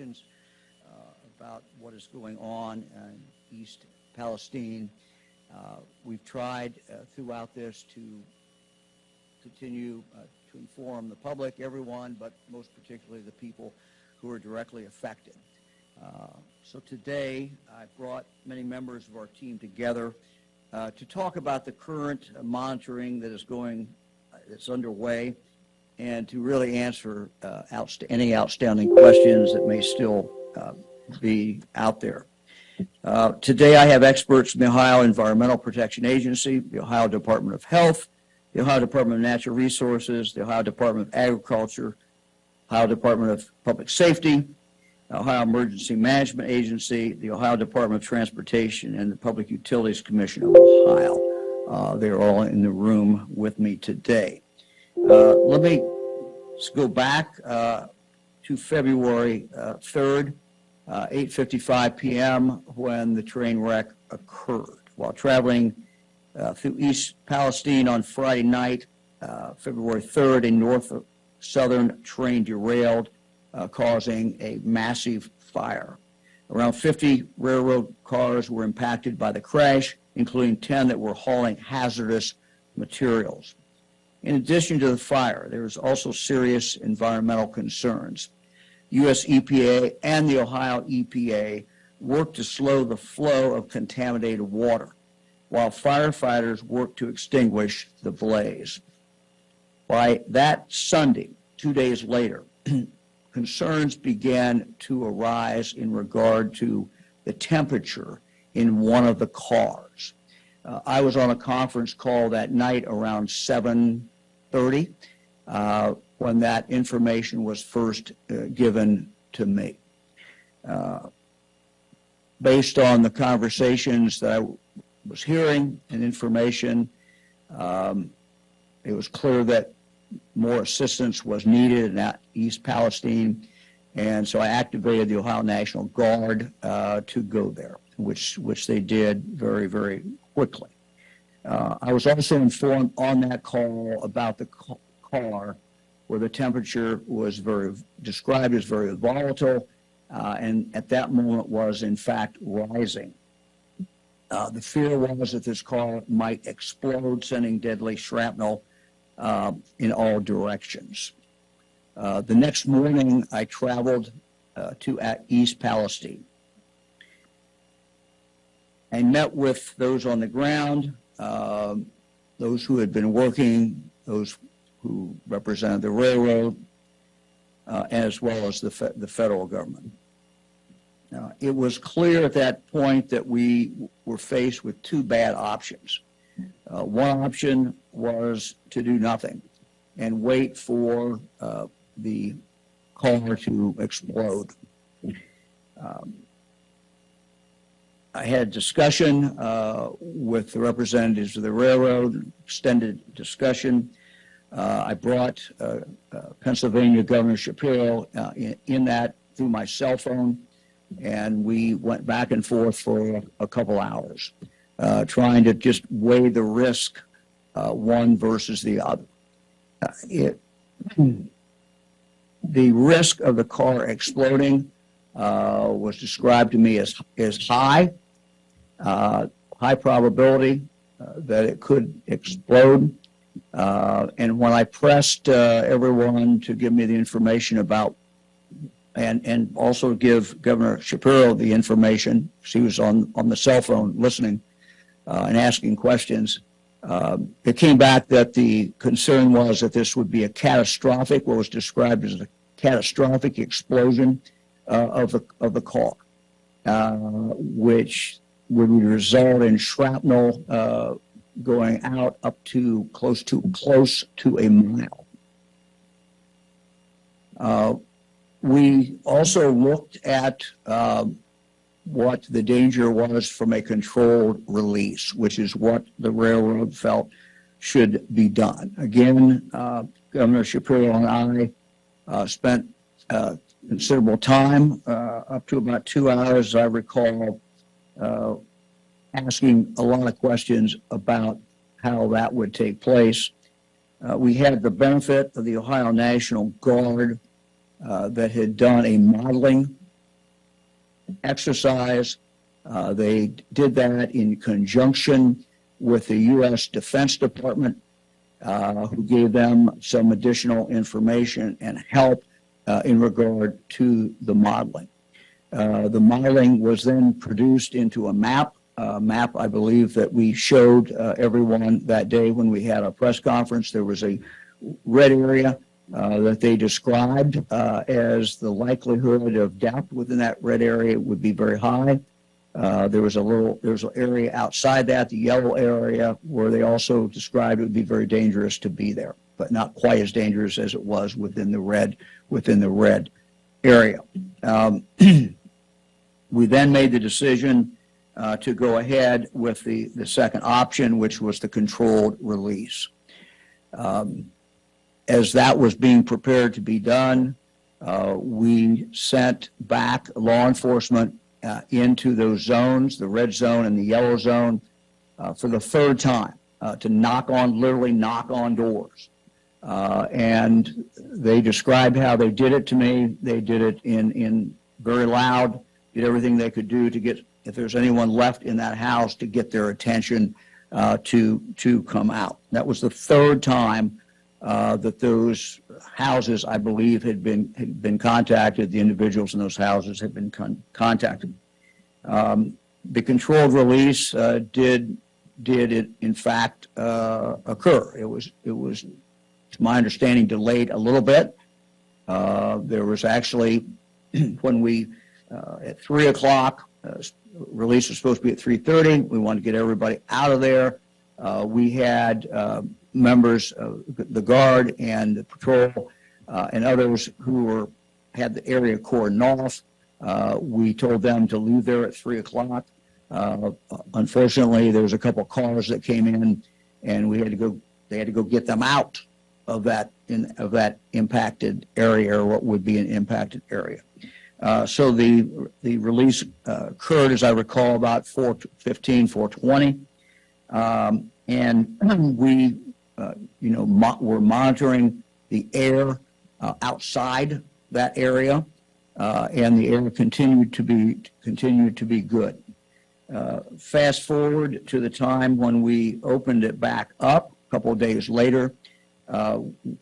questions about what is going on in East Palestine. We've tried throughout this to continue to inform the public, everyone, but most particularly the people who are directly affected. So today, I brought many members of our team together to talk about the current monitoring that is that's underway, and to really answer any outstanding questions that may still be out there. Today, I have experts from the Ohio Environmental Protection Agency, the Ohio Department of Health, the Ohio Department of Natural Resources, the Ohio Department of Agriculture, Ohio Department of Public Safety, Ohio Emergency Management Agency, the Ohio Department of Transportation, and the Public Utilities Commission of Ohio. They're all in the room with me today. Let me go back to February 3rd, 8:55 p.m. when the train wreck occurred. While traveling through East Palestine on Friday night, February 3rd, a north-southern train derailed, causing a massive fire. Around 50 railroad cars were impacted by the crash, including 10 that were hauling hazardous materials. In addition to the fire, there was also serious environmental concerns. U.S. EPA and the Ohio EPA worked to slow the flow of contaminated water, while firefighters worked to extinguish the blaze. By that Sunday, 2 days later, concerns began to arise in regard to the temperature in one of the cars. I was on a conference call that night around 7:30 when that information was first given to me. Based on the conversations that I was hearing and information, it was clear that more assistance was needed in East Palestine, and so I activated the Ohio National Guard to go there, which they did very, very quickly. I was also informed on that call about the car where the temperature was described as very volatile, and at that moment was in fact rising. The fear was that this car might explode, sending deadly shrapnel in all directions. The next morning, I traveled to East Palestine. I met with those on the ground, those who had been working, those who represented the railroad, as well as the federal government. It was clear at that point that we were faced with two bad options. One option was to do nothing and wait for the car to explode. I had discussion with the representatives of the railroad, extended discussion. I brought Pennsylvania Governor Shapiro in that through my cell phone, and we went back and forth for a couple hours, trying to just weigh the risk, one versus the other. The risk of the car exploding was described to me as high probability that it could explode. And when I pressed everyone to give me the information about, and also give Governor Shapiro the information, she was on the cell phone listening and asking questions, it came back that the concern was that this would be a catastrophic, what was described as a catastrophic explosion of the car, which would result in shrapnel going out up to close to a mile. We also looked at what the danger was from a controlled release, which is what the railroad felt should be done. Again, Governor Shapiro and I spent considerable time, up to about 2 hours, as I recall, asking a lot of questions about how that would take place. We had the benefit of the Ohio National Guard that had done a modeling exercise. They did that in conjunction with the U.S. Defense Department, who gave them some additional information and help in regard to the modeling. The modeling was then produced into a map, I believe, that we showed everyone that day when we had our press conference. There was a red area that they described as the likelihood of death within that red area would be very high. There's an area outside that, the yellow area, where they also described it would be very dangerous to be there, but not quite as dangerous as it was within the red area. We then made the decision to go ahead with the second option, which was the controlled release. As that was being prepared to be done, we sent back law enforcement into those zones, the red zone and the yellow zone, for the third time to literally knock on doors. And they described how they did it to me. They did it in very loud, did everything they could do to get, if there's anyone left in that house, to get their attention to come out. That was the third time that those houses, I believe, had been contacted. The individuals in those houses had been contacted. The controlled release did it in fact occur. It was, to my understanding, delayed a little bit. There was actually, when we at 3 o'clock, release was supposed to be at 3:30. We wanted to get everybody out of there. We had members of the Guard and the patrol and others who had the area cordoned off. We told them to leave there at 3 o'clock. Unfortunately, there was a couple of cars that came in, and they had to go get them out of that impacted area, or what would be an impacted area. So the release occurred, as I recall, about 4:15, 4:20. And we, were monitoring the air outside that area, and the air continued to be good. Fast forward to the time when we opened it back up a couple of days later.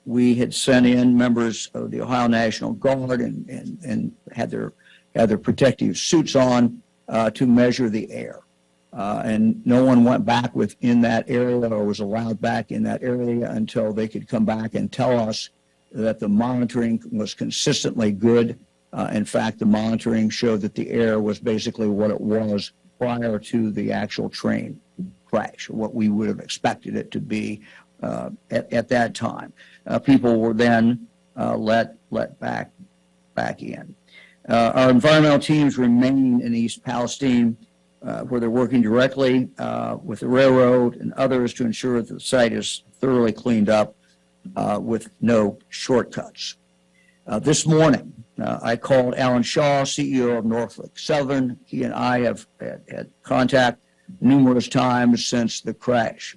We had sent in members of the Ohio National Guard and had their protective suits on to measure the air. And no one went back within that area or was allowed back in that area until they could come back and tell us that the monitoring was consistently good. In fact, the monitoring showed that the air was basically what it was prior to the actual train crash, what we would have expected it to be at that time. People were then let back in. Our environmental teams remain in East Palestine, where they're working directly with the railroad and others to ensure that the site is thoroughly cleaned up with no shortcuts. This morning, I called Alan Shaw, CEO of Norfolk Southern. He and I have had contact numerous times since the crash.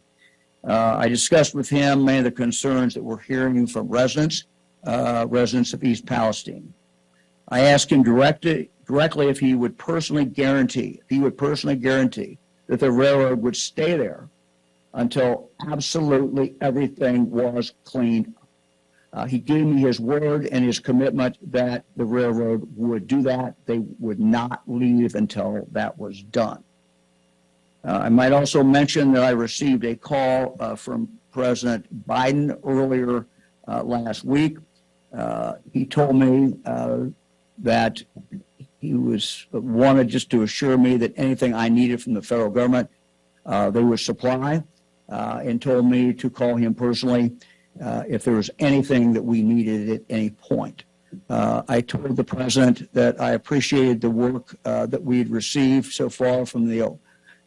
I discussed with him many of the concerns that we're hearing from residents of East Palestine. I asked him directly if he would personally guarantee that the railroad would stay there until absolutely everything was cleaned up. He gave me his word and his commitment that the railroad would do that. They would not leave until that was done. I might also mention that I received a call from President Biden earlier last week. He told me that he wanted just to assure me that anything I needed from the federal government, they would supply, and told me to call him personally if there was anything that we needed at any point. I told the president that I appreciated the work that we'd received so far from the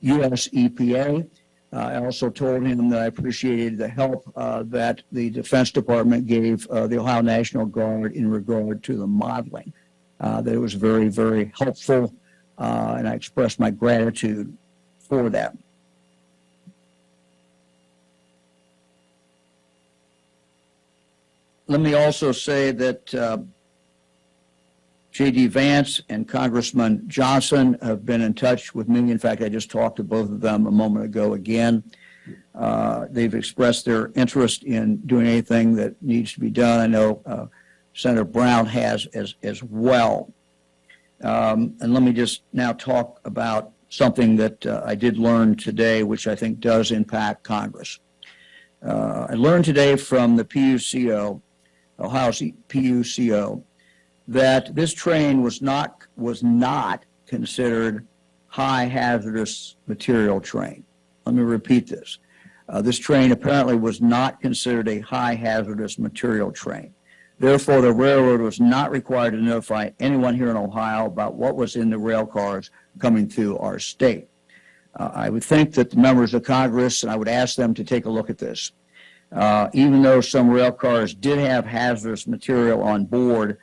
U.S. EPA. I also told him that I appreciated the help that the Defense Department gave the Ohio National Guard in regard to the modeling. That it was very, very helpful, and I expressed my gratitude for that. Let me also say that J.D. Vance and Congressman Johnson have been in touch with me. In fact, I just talked to both of them a moment ago again. They've expressed their interest in doing anything that needs to be done. I know Senator Brown has as well. And let me just now talk about something that I did learn today, which I think does impact Congress. I learned today from the PUCO, Ohio's PUCO, that this train was not considered high hazardous material train. Let me repeat this. This train apparently was not considered a high hazardous material train. Therefore, the railroad was not required to notify anyone here in Ohio about what was in the rail cars coming through our state. I would think that the members of Congress, and I would ask them to take a look at this, even though some rail cars did have hazardous material on board,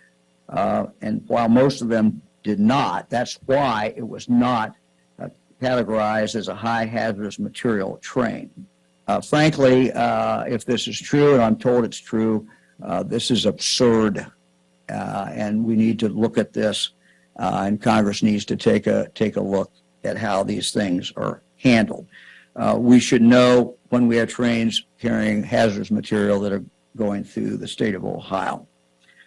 and while most of them did not, that's why it was not categorized as a high hazardous material train. Frankly, if this is true, and I'm told it's true, this is absurd, and we need to look at this, and Congress needs to take a look at how these things are handled. We should know when we have trains carrying hazardous material that are going through the state of Ohio.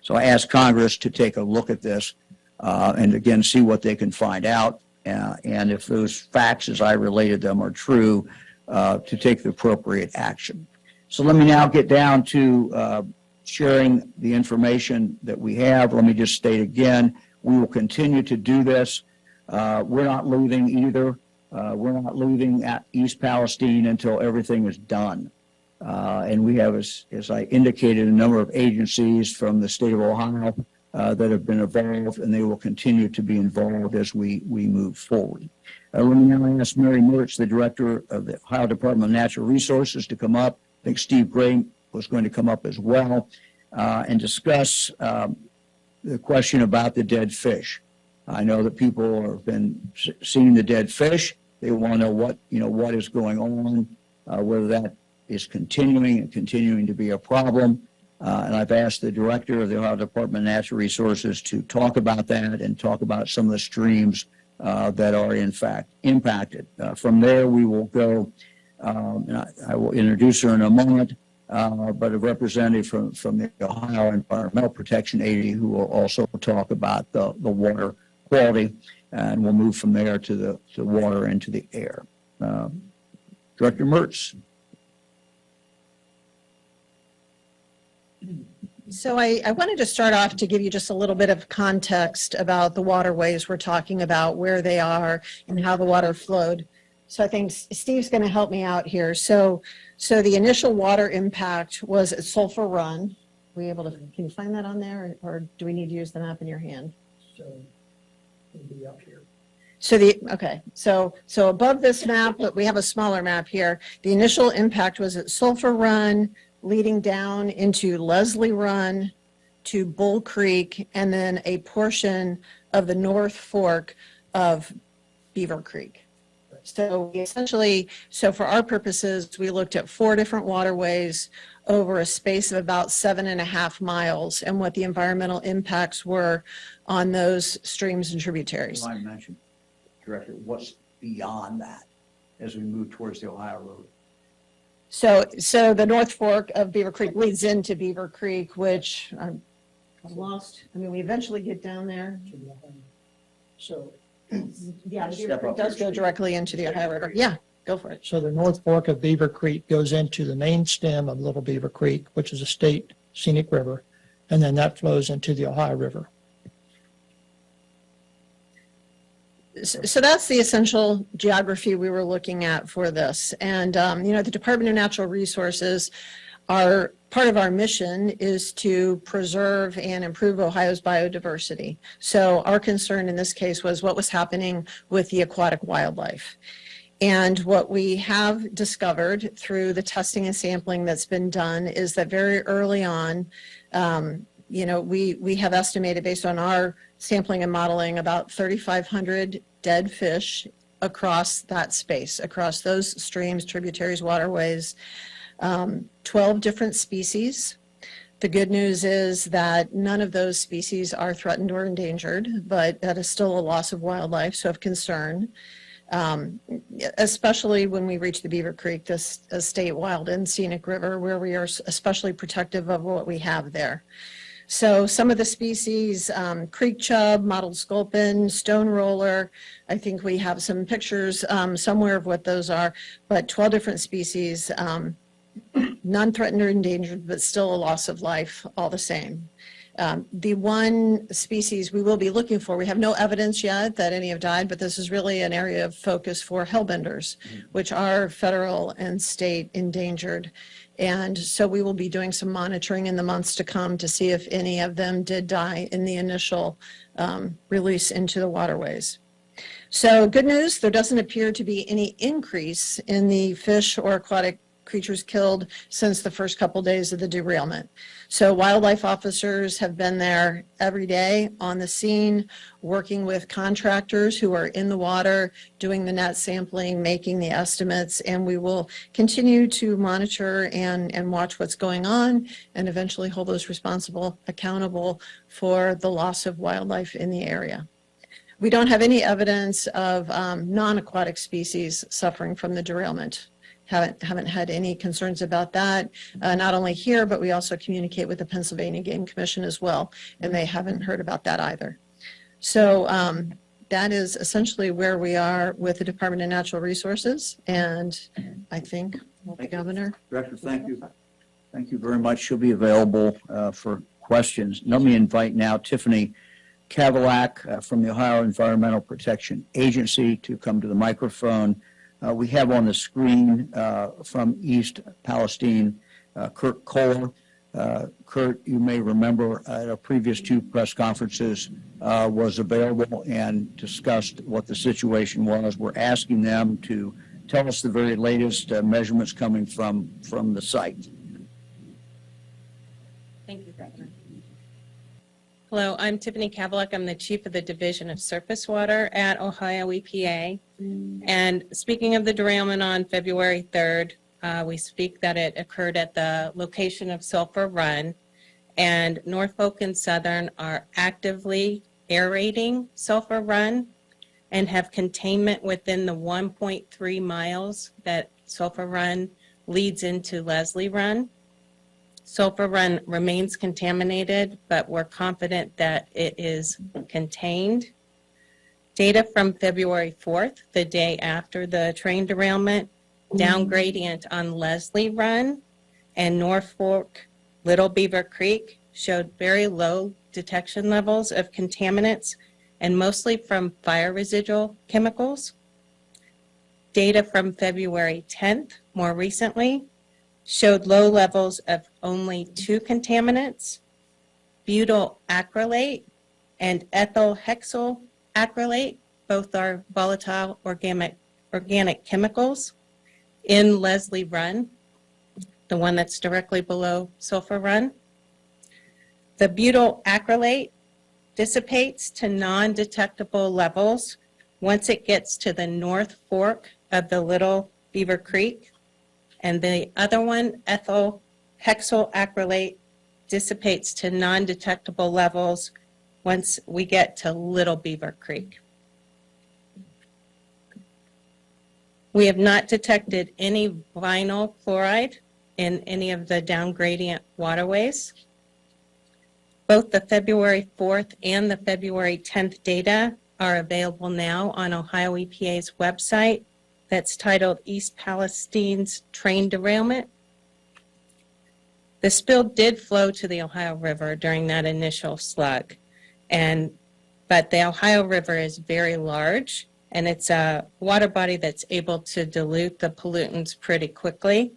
So I ask Congress to take a look at this and again see what they can find out, and if those facts as I related them are true, to take the appropriate action. So let me now get down to sharing the information that we have. Let me just state again, we will continue to do this. We're not leaving either. We're not leaving at East Palestine until everything is done. And we have, as I indicated, a number of agencies from the state of Ohio that have been involved, and they will continue to be involved as we move forward. Let me now ask Mary Mertz, the director of the Ohio Department of Natural Resources, to come up. I think Steve Gray was going to come up as well and discuss the question about the dead fish. I know that people have been seeing the dead fish. They want to know what is going on, whether that is continuing to be a problem. And I've asked the director of the Ohio Department of Natural Resources to talk about that and talk about some of the streams that are in fact impacted. From there, we will go, and I will introduce her in a moment, but a representative from the Ohio Environmental Protection Agency who will also talk about the water quality, and we'll move from there to the water and to the air. Director Mertz. So I wanted to start off to give you just a little bit of context about the waterways we're talking about, where they are and how the water flowed. So I think Steve's going to help me out here. So the initial water impact was at Sulphur Run. Were you able to, can you find that on there, or do we need to use the map in your hand? So it'll be up here. So above this map, but we have a smaller map here. The initial impact was at Sulphur Run, leading down into Leslie Run to Bull Creek, and then a portion of the North Fork of Beaver Creek. So essentially, for our purposes, we looked at 4 different waterways over a space of about 7.5 miles and what the environmental impacts were on those streams and tributaries. I mentioned, Director, what's beyond that as we move towards the Ohio Road? So the North Fork of Beaver Creek leads into Beaver Creek, which I'm lost. I mean, we eventually get down there. So, Yeah, Beaver Creek does go directly into the Ohio River. Yeah, go for it. so the North Fork of Beaver Creek goes into the main stem of Little Beaver Creek, which is a state scenic river, and then that flows into the Ohio River. So that's the essential geography we were looking at for this. And, the Department of Natural Resources, part of our mission is to preserve and improve Ohio's biodiversity. So our concern in this case was what was happening with the aquatic wildlife. And what we have discovered through the testing and sampling that's been done is that very early on, we have estimated, based on our sampling and modeling, about 3,500 dead fish across that space, across those streams, tributaries, waterways, 12 different species The good news is that none of those species are threatened or endangered, but that is still a loss of wildlife, so of concern. Especially when we reach the Beaver Creek, this state wild and scenic river, where we are especially protective of what we have there. So some of the species, creek chub, mottled sculpin, stone roller, I think we have some pictures somewhere of what those are, but 12 different species, none threatened or endangered, but still a loss of life all the same. The one species we will be looking for, we have no evidence yet that any have died, but this is really an area of focus for hellbenders, which are federal and state endangered. And so we will be doing some monitoring in the months to come to see if any of them did die in the initial release into the waterways. So good news, there doesn't appear to be any increase in the fish or aquatic creatures killed since the first couple days of the derailment. So wildlife officers have been there every day on the scene, working with contractors who are in the water, doing the net sampling, making the estimates, and we will continue to monitor and watch what's going on and eventually hold those responsible accountable for the loss of wildlife in the area. We don't have any evidence of non-aquatic species suffering from the derailment. Haven't had any concerns about that, not only here, but we also communicate with the Pennsylvania Game Commission as well, and they haven't heard about that either. So that is essentially where we are with the Department of Natural Resources, and I think the Governor. Director, thank you. Thank you very much. She'll be available for questions. Let me invite now Tiffany Cadillac from the Ohio Environmental Protection Agency to come to the microphone. We have on the screen from East Palestine, Kurt Kohler. Kurt, you may remember at our previous two press conferences was available and discussed what the situation was. We're asking them to tell us the very latest measurements coming from the site. Thank you, Governor. Hello, I'm Tiffany Cadillac. I'm the Chief of the Division of Surface Water at Ohio EPA. And speaking of the derailment on February 3rd, we speak that it occurred at the location of Sulphur Run, and Norfolk and Southern are actively aerating Sulphur Run and have containment within the 1.3 miles that Sulphur Run leads into Leslie Run. Sulphur Run remains contaminated, but we're confident that it is contained. Data from February 4th, the day after the train derailment, down gradient on Leslie Run and North Fork Little Beaver Creek showed very low detection levels of contaminants and mostly from fire residual chemicals. Data from February 10th, more recently, showed low levels of only two contaminants, butyl acrylate and ethyl hexyl acrylate. Both are volatile organic chemicals in Leslie Run, the one that's directly below Sulphur Run. The butyl acrylate dissipates to non-detectable levels once it gets to the North Fork of the Little Beaver Creek. And the other one, ethyl hexyl acrylate, dissipates to non-detectable levels once we get to Little Beaver Creek. We have not detected any vinyl chloride in any of the down gradient waterways. Both the February 4th and the February 10th data are available now on Ohio EPA's website. That's titled East Palestine's Train Derailment. The spill did flow to the Ohio River during that initial slug, but the Ohio River is very large, and it's a water body that's able to dilute the pollutants pretty quickly.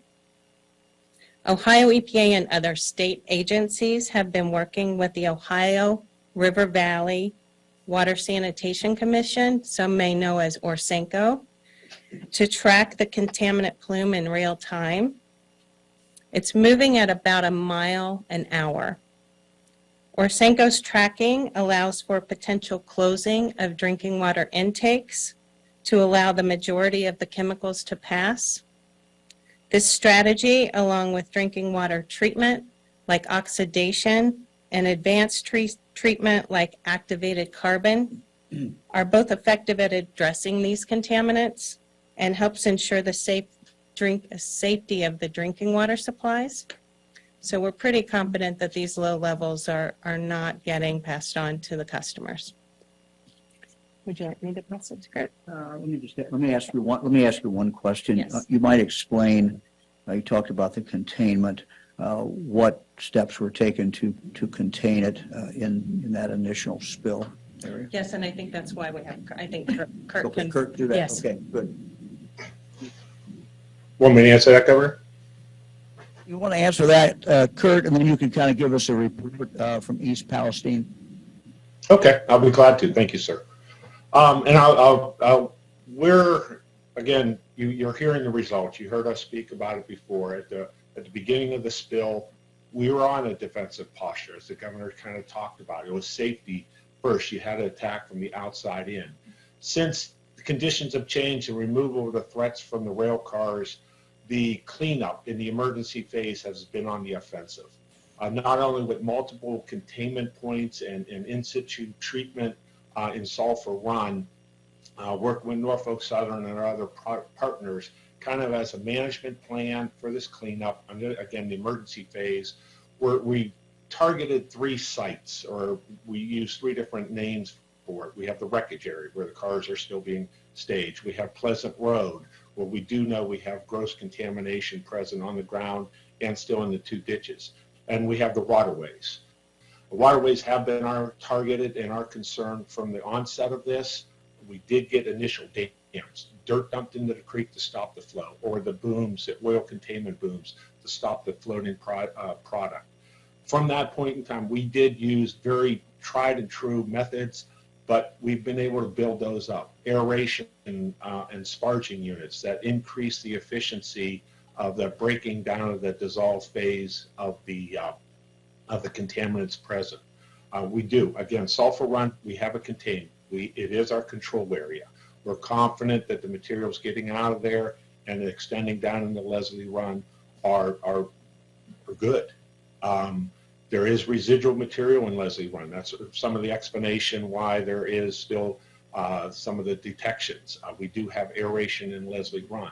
Ohio EPA and other state agencies have been working with the Ohio River Valley Water Sanitation Commission, some may know as ORSANCO, to track the contaminant plume in real time. It's moving at about a mile an hour. ORSANCO's tracking allows for potential closing of drinking water intakes to allow the majority of the chemicals to pass. This strategy, along with drinking water treatment, like oxidation and advanced treatment like activated carbon are both effective at addressing these contaminants and helps ensure the safety of the drinking water supplies. So we're pretty confident that these low levels are not getting passed on to the customers. Would you like me to pass it to Kurt? Let me ask you one question. Yes. You might explain. You talked about the containment. What steps were taken to contain it in that initial spill area? Yes, and I think that's why we have. I think Kurt Okay, can. Kurt, do that. Yes. Okay, good. Want me to answer that, Governor? You want to answer that, Kurt, and then you can kind of give us a report from East Palestine. Okay, I'll be glad to. Thank you, sir. And we're, again, you're hearing the results. You heard us speak about it before. At the beginning of the spill, we were on a defensive posture, as the governor kind of talked about. It was safety first. You had to attack from the outside in. Since the conditions have changed and removal of the threats from the rail cars, the cleanup in the emergency phase has been on the offensive. Not only with multiple containment points and in situ treatment in Sulphur Run, working with Norfolk Southern and our other partners, kind of as a management plan for this cleanup, again, the emergency phase, where we targeted 3 sites, or we used 3 different names for it. We have the wreckage area where the cars are still being staged. We have Pleasant Road, where we do know we have gross contamination present on the ground and still in the 2 ditches. And we have the waterways. The waterways have been targeted and our concern from the onset of this. We did get initial dams, dirt dumped into the creek to stop the flow, or the booms, the oil containment booms, to stop the floating product. From that point in time, we did use very tried and true methods, but we've been able to build those up. Aeration and sparging units that increase the efficiency of the breaking down of the dissolved phase of the contaminants present. We do. Again, Sulphur Run, we have it contained. It is our control area. We're confident that the materials getting out of there and extending down into Leslie Run are good. There is residual material in Leslie Run. That's some of the explanation why there is still some of the detections. We do have aeration in Leslie Run.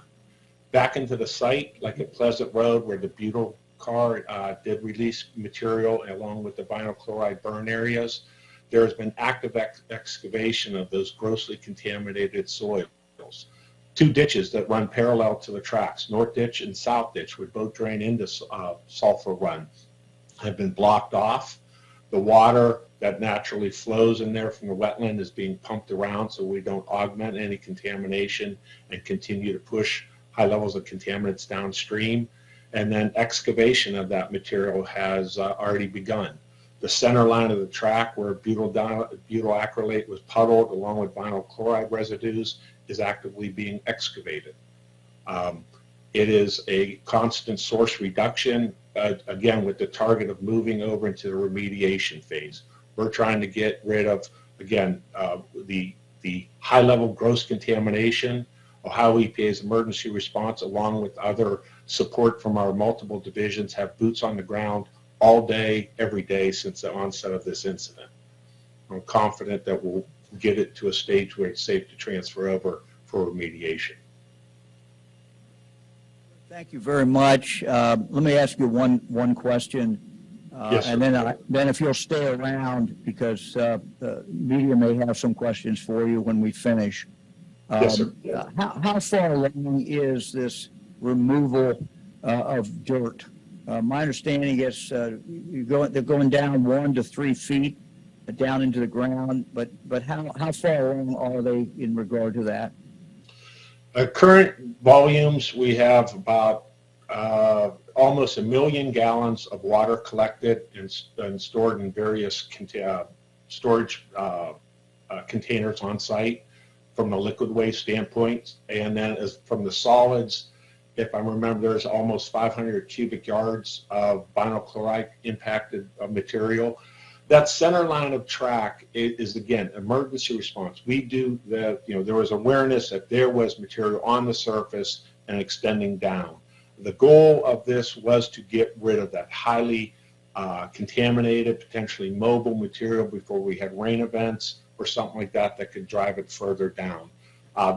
Back into the site, like at Pleasant Road, where the butyl car did release material along with the vinyl chloride burn areas, there has been active excavation of those grossly contaminated soils. 2 ditches that run parallel to the tracks, North Ditch and South Ditch, would both drain into Sulphur Run, have been blocked off. The water that naturally flows in there from the wetland is being pumped around so we don't augment any contamination and continue to push high levels of contaminants downstream. And then excavation of that material has already begun. The center line of the track where butyl acrylate was puddled along with vinyl chloride residues is actively being excavated. It is a constant source reduction, again, with the target of moving over into the remediation phase. We're trying to get rid of, again, the high-level gross contamination. Ohio EPA's emergency response, along with other support from our multiple divisions, have boots on the ground all day, every day since the onset of this incident. I'm confident that we'll get it to a stage where it's safe to transfer over for remediation. Thank you very much. Let me ask you one question. Yes, sir. And then if you'll stay around, because the media may have some questions for you when we finish. Yes, sir. How far along is this removal of dirt? My understanding is they're going down 1 to 3 feet down into the ground, but how far along are they in regard to that? Current volumes, we have about almost 1 million gallons of water collected and stored in various storage containers on site from the liquid waste standpoint. And then from the solids, if I remember, there's almost 500 cubic yards of vinyl chloride impacted material. That center line of track is again, emergency response. We do the, there was awareness that there was material on the surface and extending down. The goal of this was to get rid of that highly contaminated, potentially mobile material before we had rain events or something like that that could drive it further down.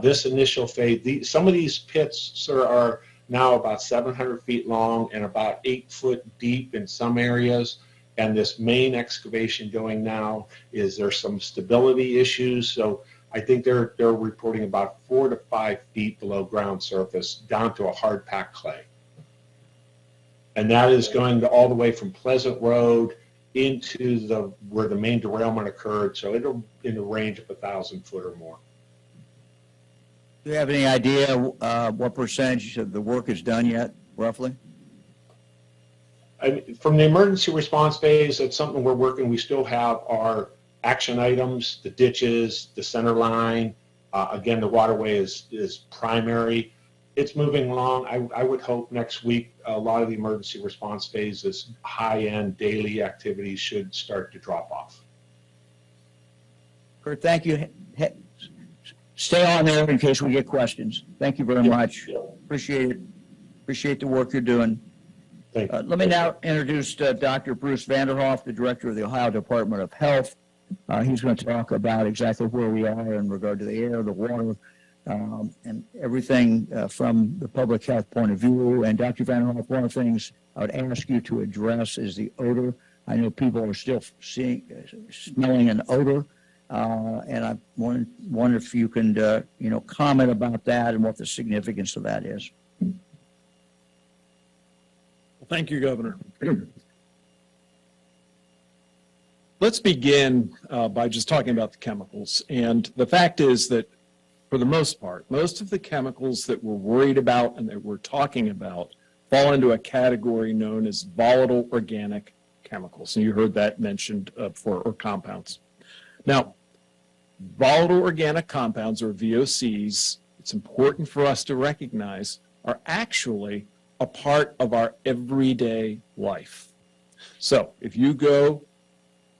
This initial phase, some of these pits, sir, are now about 700 feet long and about 8 foot deep in some areas. And this main excavation going now there's some stability issues. So I think they're reporting about 4 to 5 feet below ground surface down to a hard packed clay. And that is going all the way from Pleasant Road into where the main derailment occurred. So it'll in the range of 1,000 foot or more. Do you have any idea what percentage of the work is done yet, roughly? From the emergency response phase, that's something we're working. We still have our action items, the ditches, the center line. Again, the waterway is primary. It's moving along. I would hope next week a lot of the emergency response phases, high-end daily activities should start to drop off. Kurt, thank you. Stay on there in case we get questions. Thank you very much. Appreciate it. Appreciate the work you're doing. Thank you. Let me now introduce Dr. Bruce Vanderhoff, the Director of the Ohio Department of Health. He's going to talk about exactly where we are in regard to the air, the water, and everything from the public health point of view. And Dr. Vanderhoff, one of the things I would ask you to address is the odor. I know people are still smelling an odor. And I wonder if you can, comment about that and what the significance of that is. Well, thank you, Governor. Let's begin by just talking about the chemicals. And the fact is that, for the most part, most of the chemicals that we're worried about and that we're talking about fall into a category known as volatile organic chemicals. And you heard that mentioned before, or compounds. Now, volatile organic compounds, or VOCs, it's important for us to recognize, are actually a part of our everyday life. So if you go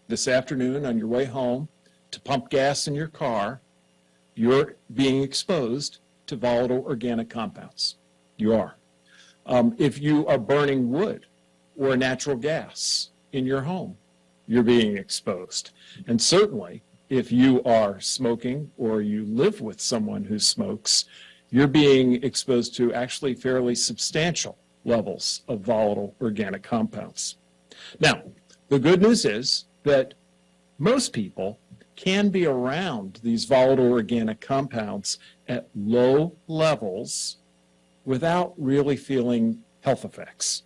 this afternoon on your way home to pump gas in your car, you're being exposed to volatile organic compounds. You are. If you are burning wood or natural gas in your home, you're being exposed. And certainly, if you are smoking or you live with someone who smokes, you're being exposed to actually fairly substantial levels of volatile organic compounds. Now, the good news is that most people can be around these volatile organic compounds at low levels without really feeling health effects.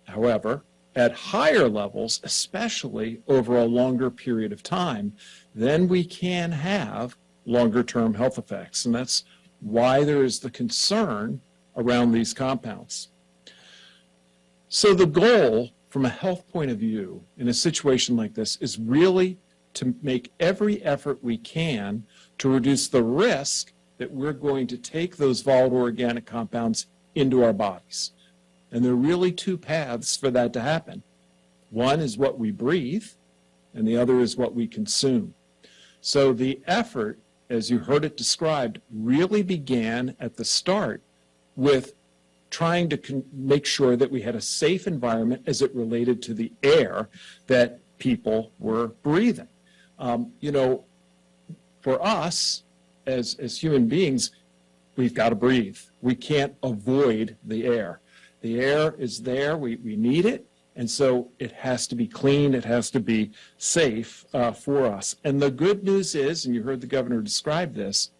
However, at higher levels, especially over a longer period of time, then we can have longer-term health effects. And that's why there is the concern around these compounds. So the goal from a health point of view in a situation like this is really to make every effort we can to reduce the risk that we're going to take those volatile organic compounds into our bodies. And there are really two paths for that to happen. One is what we breathe, and the other is what we consume. So the effort, as you heard it described, really began at the start with trying to make sure that we had a safe environment as it related to the air that people were breathing. For us, as human beings, we've got to breathe. We can't avoid the air. The air is there, we need it, and so it has to be clean, it has to be safe for us. And the good news is, and you heard the governor describe this,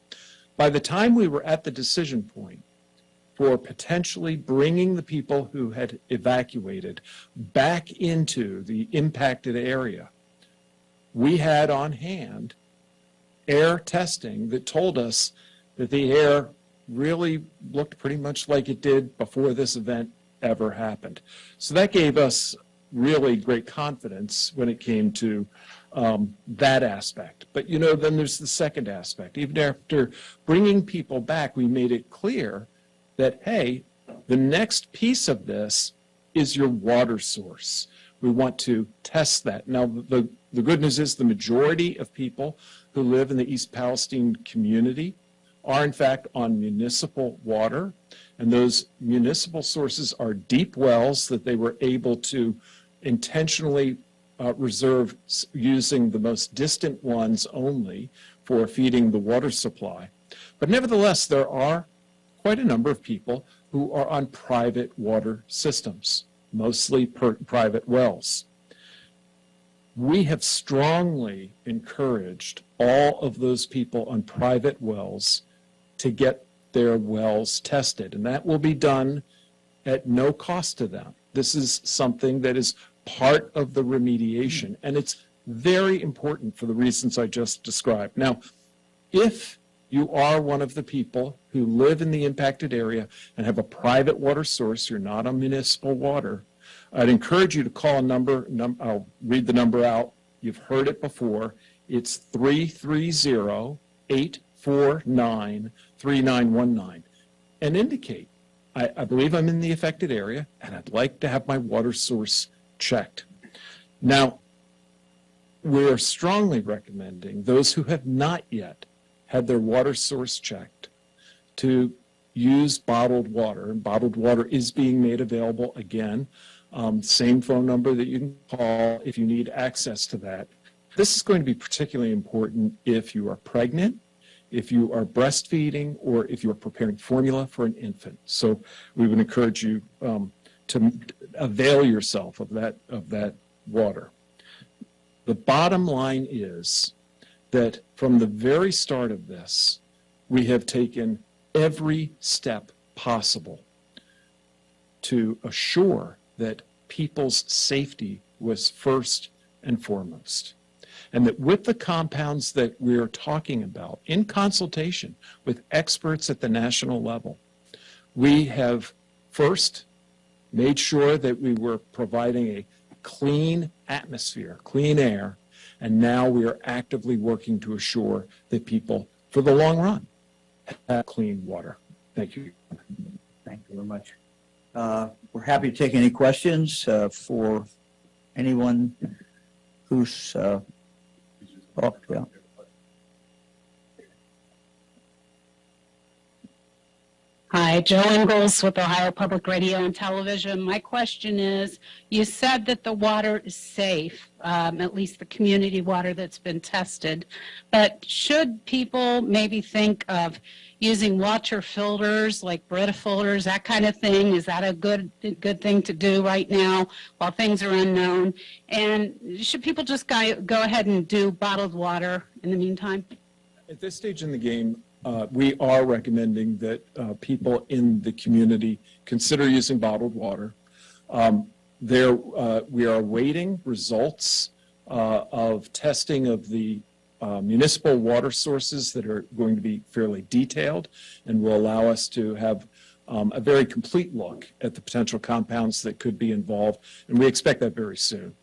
by the time we were at the decision point for potentially bringing the people who had evacuated back into the impacted area, we had on hand air testing that told us that the air really looked pretty much like it did before this event ever happened. So that gave us really great confidence when it came to that aspect. But then there's the second aspect. Even after bringing people back, we made it clear that, hey, the next piece of this is your water source. We want to test that. Now, the good news is the majority of people who live in the East Palestine community are in fact on municipal water, and those municipal sources are deep wells that they were able to intentionally reserve using the most distant ones only for feeding the water supply. But nevertheless, there are quite a number of people who are on private water systems, mostly private wells. We have strongly encouraged all of those people on private wells to get their wells tested, and that will be done at no cost to them. This is something that is part of the remediation, and it's very important for the reasons I just described. Now, if you are one of the people who live in the impacted area and have a private water source, you're not on municipal water, I'd encourage you to call a number. I'll read the number out. You've heard it before. It's 330-849-3919, and indicate, I believe I'm in the affected area and I'd like to have my water source checked. Now, we're strongly recommending those who have not yet had their water source checked to use bottled water. And bottled water is being made available again. Same phone number that you can call if you need access to that. This is going to be particularly important if you are pregnant, if you are breastfeeding, or if you are preparing formula for an infant. So we would encourage you to avail yourself of that water. The bottom line is that from the very start of this, we have taken every step possible to assure that people's safety was first and foremost. And that with the compounds that we're talking about, in consultation with experts at the national level, we have first made sure that we were providing a clean atmosphere, clean air, and now we are actively working to assure that people, for the long run, have clean water. Thank you. Thank you very much. We're happy to take any questions for anyone who's talked about. Hi, Joe Ingalls with Ohio Public Radio and Television. My question is, you said that the water is safe, at least the community water that's been tested, but should people maybe think of using water filters like Brita filters, that kind of thing? Is that a good thing to do right now while things are unknown? And should people just go ahead and do bottled water in the meantime? At this stage in the game, we are recommending that people in the community consider using bottled water. We are awaiting results of testing of the municipal water sources that are going to be fairly detailed and will allow us to have a very complete look at the potential compounds that could be involved, and we expect that very soon.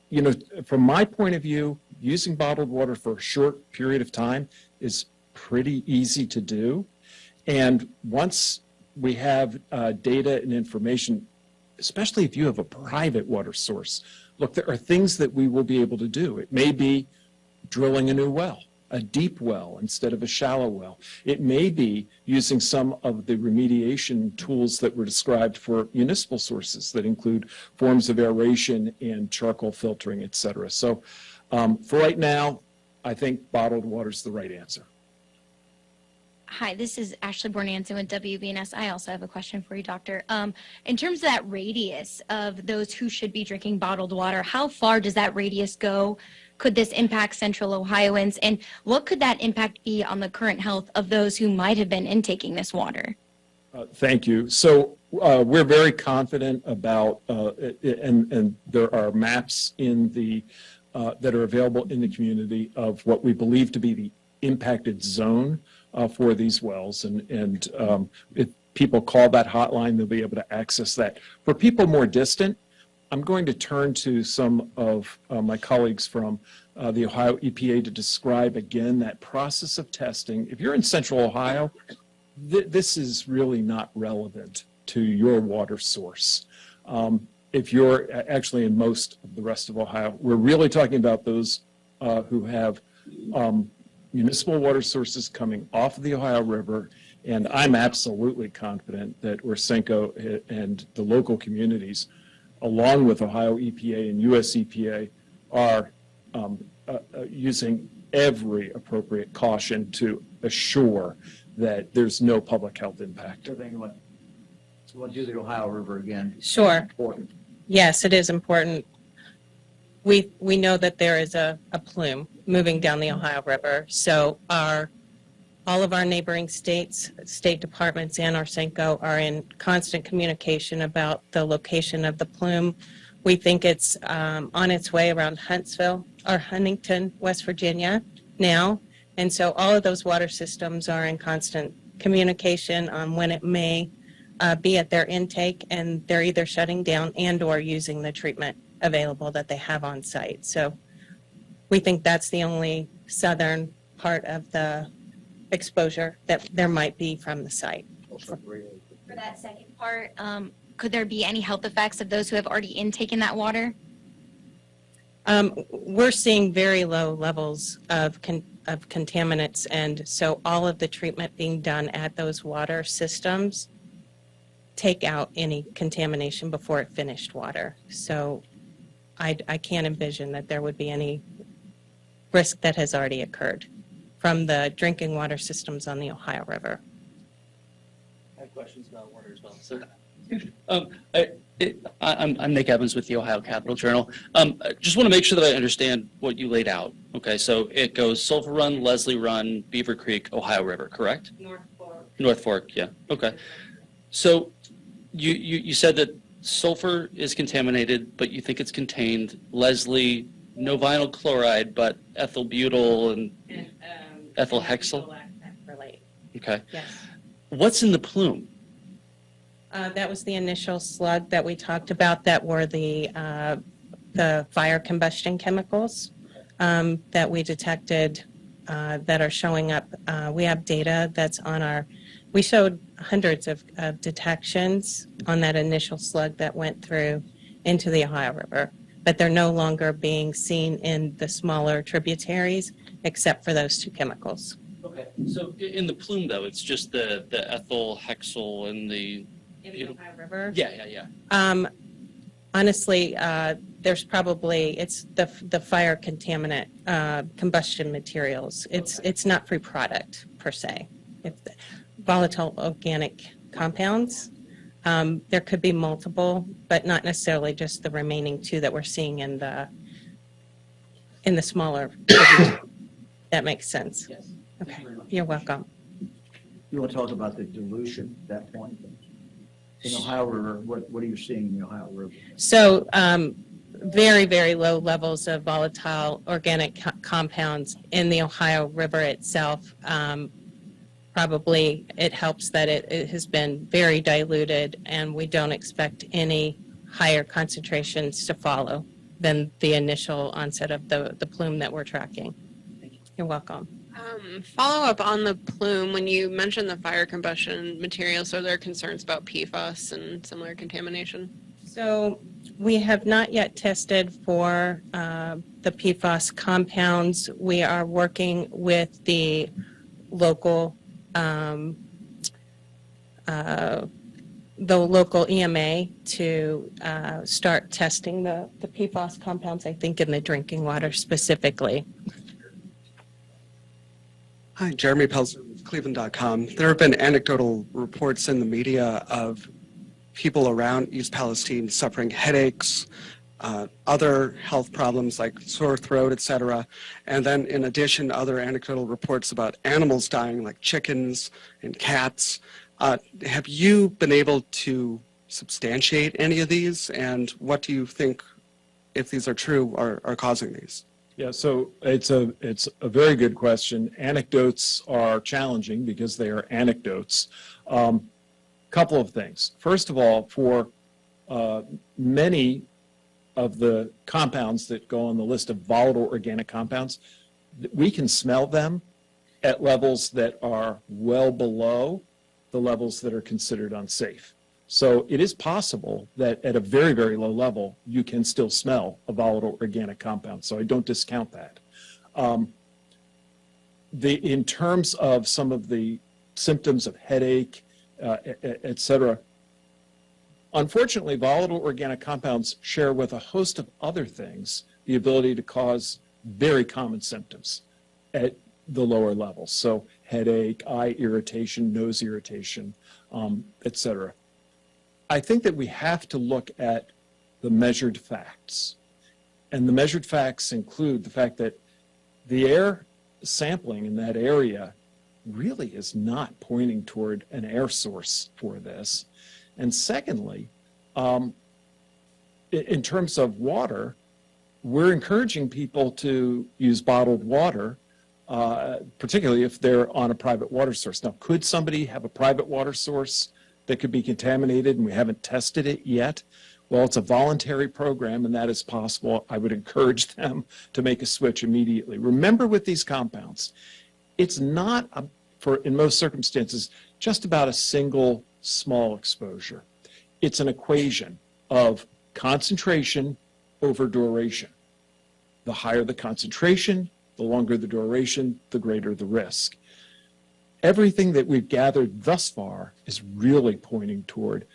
You know, from my point of view, using bottled water for a short period of time is pretty easy to do. And once we have data and information, especially if you have a private water source, look, there are things that we will be able to do. It may be drilling a new well, a deep well instead of a shallow well. It may be using some of the remediation tools that were described for municipal sources that include forms of aeration and charcoal filtering, et cetera. So for right now, I think bottled water is the right answer. Hi, this is Ashley Bornanson with WBNS. I also have a question for you, Doctor. In terms of that radius of those who should be drinking bottled water, how far does that radius go? Could this impact Central Ohioans? And what could that impact be on the current health of those who might have been intaking this water? Thank you. So we're very confident about, and there are maps in the that are available in the community of what we believe to be the impacted zone for these wells. And if people call that hotline, they'll be able to access that. For people more distant, I'm going to turn to some of my colleagues from the Ohio EPA to describe again that process of testing. If you're in Central Ohio, this is really not relevant to your water source. If you're actually in most of the rest of Ohio, we're really talking about those who have municipal water sources coming off of the Ohio River, and I'm absolutely confident that Orsenco and the local communities, along with Ohio EPA and US EPA, are using every appropriate caution to assure that there's no public health impact. So then you want to do the Ohio River again. Sure. Important. Yes, it is important. We know that there is a plume moving down the Ohio River. So all of our neighboring states, state departments, and Orsenco are in constant communication about the location of the plume. We think it's on its way around Huntsville or Huntington, West Virginia now. And so all of those water systems are in constant communication on when it may be at their intake, and they're either shutting down and or using the treatment available that they have on site. So we think that's the only southern part of the exposure that there might be from the site. For that second part, could there be any health effects of those who have already intaken that water? We're seeing very low levels of contaminants, and so all of the treatment being done at those water systems take out any contamination before it finished water. So I can't envision that there would be any risk that has already occurred from the drinking water systems on the Ohio River. I have questions about water as well. So, I'm Nick Evans with the Ohio Capital Journal. I just want to make sure that I understand what you laid out. Okay, so it goes Sulphur Run, Leslie Run, Beaver Creek, Ohio River, correct? North Fork, yeah. Okay. So you said that sulfur is contaminated, but you think it's contained. Leslie, no vinyl chloride, but ethyl butyl and ethyl hexyl? Okay. Yes. What's in the plume? That was the initial slug that we talked about that were the fire combustion chemicals that we detected that are showing up. We have data that's on we showed hundreds of detections on that initial slug that went through into the Ohio River, but they're no longer being seen in the smaller tributaries except for those two chemicals. Okay. So in the plume, though, it's just the ethyl hexyl and the... In the Ohio River? Yeah. Honestly, there's probably, it's the fire contaminant combustion materials. It's not free product per se. It's volatile organic compounds. There could be multiple, but not necessarily just the remaining two that we're seeing in the smaller. That makes sense. Yes. Okay, you're welcome. You want to talk about the dilution at that point? In the Ohio River, what are you seeing in the Ohio River? So very, very low levels of volatile organic compounds in the Ohio River itself. Probably it helps that it has been very diluted, and we don't expect any higher concentrations to follow than the initial onset of the plume that we're tracking. You're welcome. Follow up on the plume. When you mentioned the fire combustion materials, are there concerns about PFAS and similar contamination? So we have not yet tested for the PFAS compounds. We are working with the local EMA to start testing the PFAS compounds, I think, in the drinking water specifically. Hi, Jeremy Pelzer with Cleveland.com. There have been anecdotal reports in the media of people around East Palestine suffering headaches, other health problems like sore throat, etc. And then in addition, other anecdotal reports about animals dying like chickens and cats. Have you been able to substantiate any of these? And what do you think, if these are true, are causing these? Yeah, so it's a very good question. Anecdotes are challenging because they are anecdotes. Couple of things. First of all, for many of the compounds that go on the list of volatile organic compounds, we can smell them at levels that are well below the levels that are considered unsafe. So it is possible that at a very, very low level, you can still smell a volatile organic compound. So I don't discount that. in terms of some of the symptoms of headache, et cetera, unfortunately, volatile organic compounds share with a host of other things the ability to cause very common symptoms at the lower levels. So headache, eye irritation, nose irritation, et cetera. I think that we have to look at the measured facts. And the measured facts include the fact that the air sampling in that area really is not pointing toward an air source for this. And secondly, in terms of water, we're encouraging people to use bottled water, particularly if they're on a private water source. Now, could somebody have a private water source that could be contaminated and we haven't tested it yet? Well, it's a voluntary program and that is possible. I would encourage them to make a switch immediately. Remember with these compounds, it's not, in most circumstances, just about a single small exposure. It's an equation of concentration over duration. The higher the concentration, the longer the duration, the greater the risk. Everything that we've gathered thus far is really pointing toward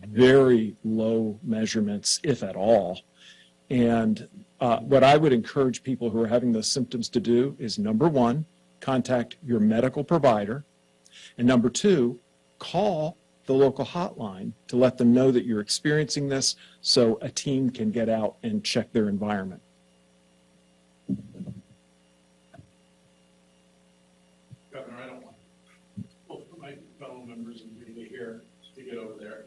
very low measurements, if at all. And what I would encourage people who are having those symptoms to do is, number one, contact your medical provider. And number two, call the local hotline to let them know that you're experiencing this so a team can get out and check their environment. Governor, I don't want both of my fellow members and me here to get over there.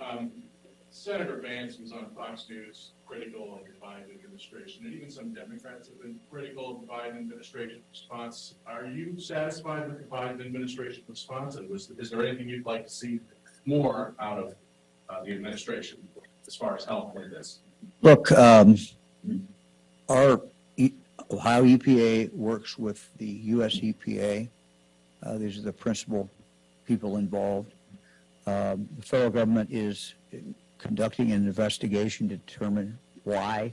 Senator Vance was on Fox News critical of the Biden administration, and even some Democrats have been critical of the Biden administration response. Are you satisfied with the Biden administration response, and is there anything you'd like to see more out of the administration as far as help with this? Look, our Ohio EPA works with the U.S. EPA. These are the principal people involved. The federal government is conducting an investigation to determine why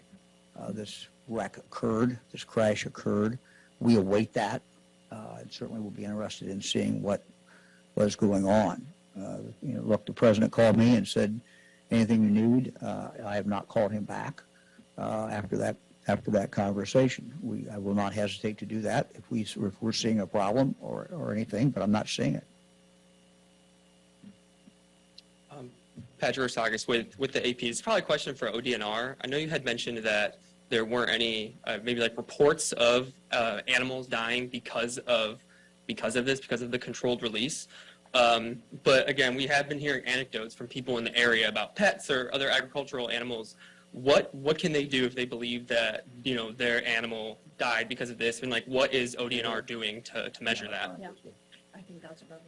this wreck occurred, this crash occurred. We await that, and certainly we'll be interested in seeing what is going on. Look, the president called me and said, anything you need. I have not called him back after that conversation. I will not hesitate to do that if we're seeing a problem or anything, but I'm not seeing it. Patrick Rosakis with the AP. It's probably a question for ODNR. I know you had mentioned that there weren't any maybe like reports of animals dying because of the controlled release. But again, we have been hearing anecdotes from people in the area about pets or other agricultural animals. What can they do if they believe that their animal died because of this? And like, what is ODNR doing to measure that? Yeah, I think that's probably.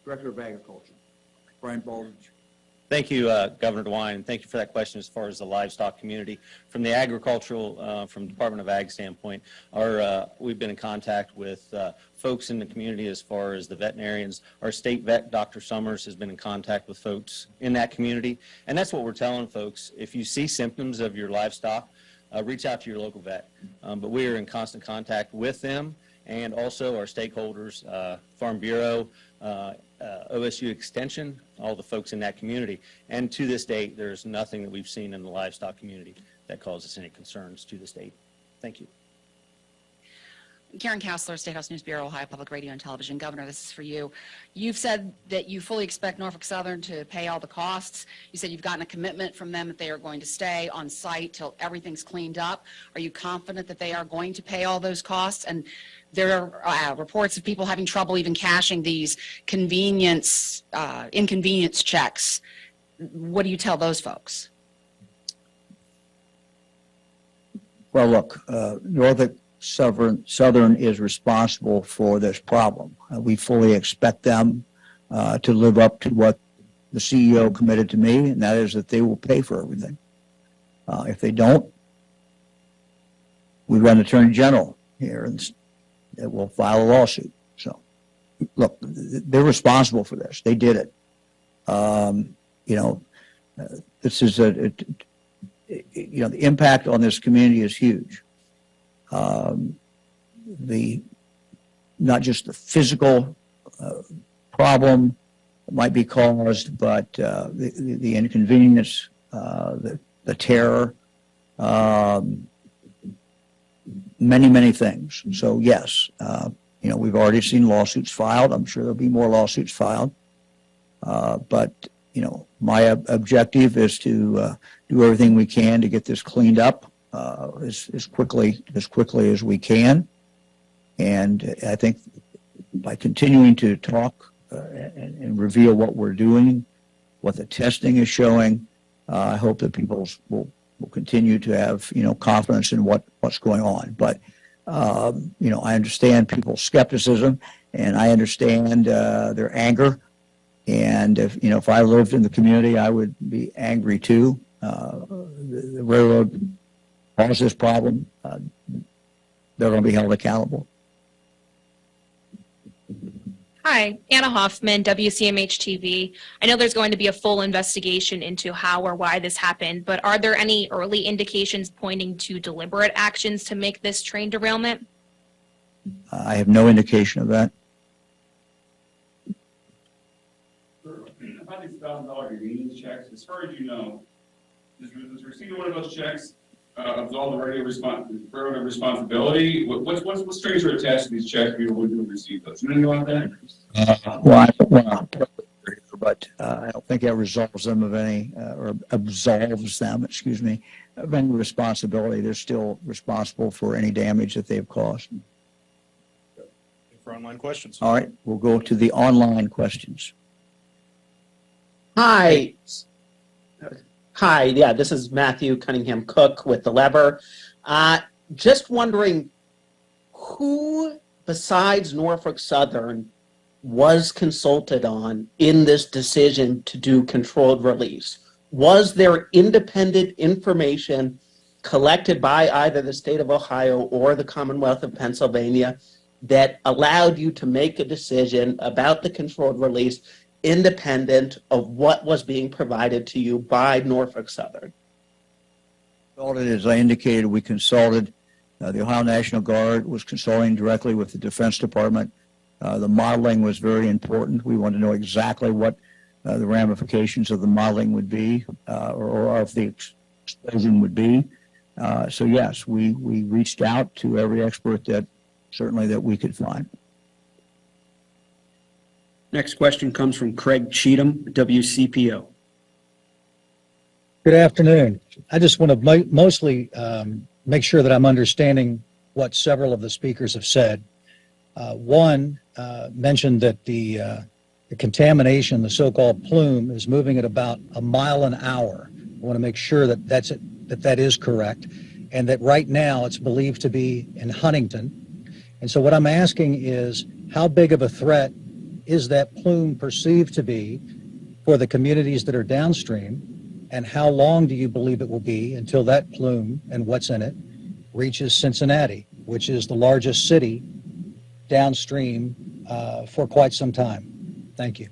Director of Agriculture, Brian Baldridge. Thank you, Governor DeWine, and thank you for that question as far as the livestock community. From the agricultural, from Department of Ag standpoint, we've been in contact with folks in the community as far as the veterinarians. Our state vet, Dr. Summers, has been in contact with folks in that community, and that's what we're telling folks. If you see symptoms of your livestock, reach out to your local vet. But we are in constant contact with them and also our stakeholders, Farm Bureau, OSU Extension, all the folks in that community. And to this date, there's nothing that we've seen in the livestock community that causes any concerns to this date. Thank you. Karen Kassler, State House News Bureau, Ohio Public Radio and Television. Governor, this is for you. You've said that you fully expect Norfolk Southern to pay all the costs. You said you've gotten a commitment from them that they are going to stay on site till everything's cleaned up. Are you confident that they are going to pay all those costs? And there are reports of people having trouble even cashing these inconvenience checks. What do you tell those folks? Well, look, Norfolk Southern is responsible for this problem. We fully expect them to live up to what the CEO committed to me, and that is that they will pay for everything. If they don't, we've got an attorney general here and that will file a lawsuit. So, look, they're responsible for this. They did it. This is the impact on this community is huge. The not just the physical problem that might be caused, but the inconvenience, the terror, many things. So yes, we've already seen lawsuits filed. I'm sure there'll be more lawsuits filed. But my objective is to do everything we can to get this cleaned up as quickly as we can. And I think by continuing to talk and reveal what we're doing, what the testing is showing, I hope that people will continue to have confidence in what's going on. But I understand people's skepticism, and I understand their anger. And if I lived in the community, I would be angry too. The railroad caused this problem. They're going to be held accountable. Hi, Anna Hoffman, WCMH TV. I know there's going to be a full investigation into how or why this happened, but are there any early indications pointing to deliberate actions to make this train derailment? I have no indication of that. About these $1,000 convenience checks, as far as you know, is receiving one of those checks absolve the railroad responsibility? What's strings are attached to these checks people who receive those? You know anything about that? Well, I don't want to, but I don't think that resolves them of any, or absolves them, excuse me, of any responsibility. They're still responsible for any damage that they've caused. For online questions. All right, we'll go to the online questions. Hi. Hi, yeah, this is Matthew Cunningham Cook with The Lever. Just wondering who besides Norfolk Southern was consulted on in this decision to do controlled release? Was there independent information collected by either the state of Ohio or the Commonwealth of Pennsylvania that allowed you to make a decision about the controlled release independent of what was being provided to you by Norfolk Southern? As I indicated, we consulted. The Ohio National Guard was consulting directly with the Defense Department. The modeling was very important. We wanted to know exactly what the ramifications of the modeling would be, or of the explosion would be. So yes, we reached out to every expert that we could find. Next question comes from Craig Cheatham, WCPO. Good afternoon. I just want to mostly make sure that I'm understanding what several of the speakers have said. One mentioned that the contamination, the so-called plume, is moving at about a mile an hour. I want to make sure that that is correct, and that right now it's believed to be in Huntington. And so what I'm asking is, how big of a threat is that plume perceived to be for the communities that are downstream, and how long do you believe it will be until that plume and what's in it reaches Cincinnati, which is the largest city downstream for quite some time? Thank you.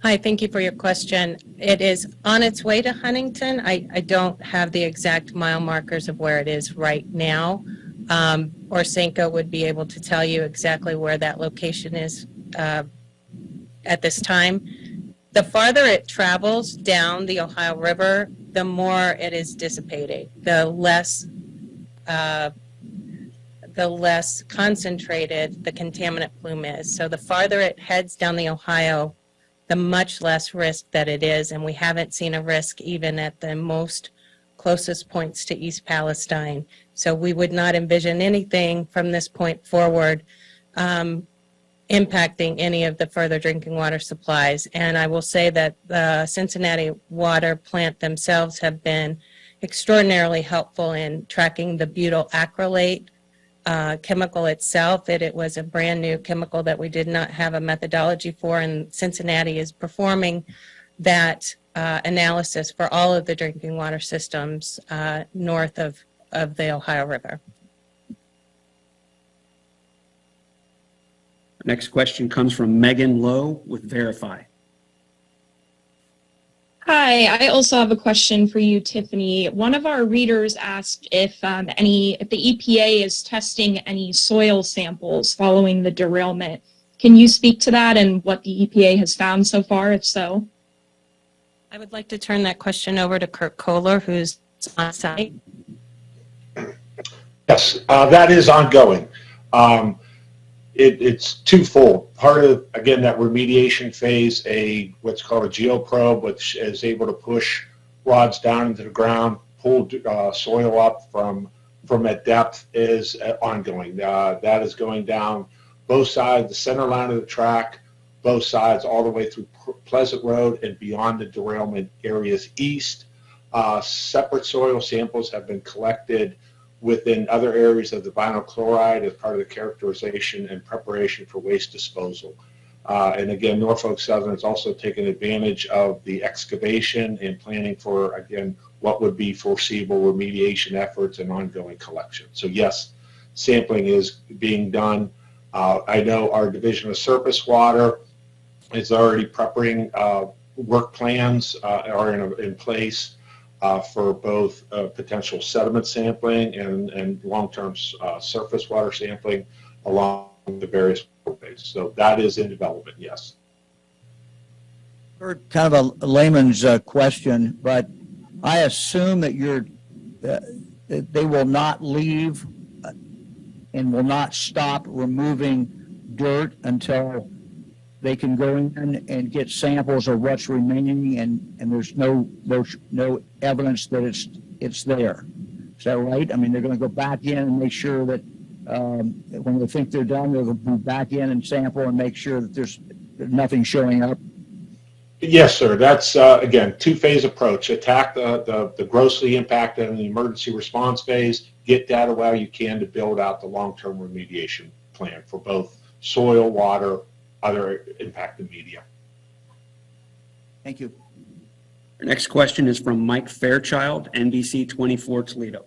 Hi, thank you for your question. It is on its way to Huntington. I don't have the exact mile markers of where it is right now. Orsenko would be able to tell you exactly where that location is at this time. The farther it travels down the Ohio River, the more it is dissipating, the less concentrated the contaminant plume is. So the farther it heads down the Ohio, the much less risk that it is, and we haven't seen a risk even at the most closest points to East Palestine. So we would not envision anything from this point forward impacting any of the further drinking water supplies. And I will say that the Cincinnati water plant themselves have been extraordinarily helpful in tracking the butyl acrylate chemical itself. It was a brand new chemical that we did not have a methodology for, and Cincinnati is performing that analysis for all of the drinking water systems north of the Ohio River. Next question comes from Megan Lowe with Verify. Hi, I also have a question for you, Tiffany. One of our readers asked if if the EPA is testing any soil samples following the derailment. Can you speak to that and what the EPA has found so far, if so? I would like to turn that question over to Kurt Kohler, who's on site. Yes, that is ongoing. It's twofold. Part of, again, that remediation phase, what's called a geoprobe, which is able to push rods down into the ground, pull soil up from at depth, is ongoing. That is going down both sides, the center line of the track, both sides, all the way through Pleasant Road and beyond the derailment areas east. Separate soil samples have been collected within other areas of the vinyl chloride as part of the characterization and preparation for waste disposal. And again, Norfolk Southern has also taken advantage of the excavation and planning for, again, what would be foreseeable remediation efforts and ongoing collection. So yes, sampling is being done. I know our Division of Surface Water is already preparing work plans are in place for both potential sediment sampling and long-term surface water sampling along the various waterways. So that is in development, yes. Kind of a layman's question, but I assume that they will not leave and will not stop removing dirt until they can go in and get samples of what's remaining, and there's no evidence that it's there. Is that right? I mean, they're going to go back in and make sure that when they think they're done, they'll go back in and sample and make sure that there's nothing showing up. Yes, sir. That's again, two-phase approach. Attack the grossly impacted in the emergency response phase. Get data while you can to build out the long-term remediation plan for both soil, water, other impacted media. Thank you. Our next question is from Mike Fairchild, NBC 24 Toledo.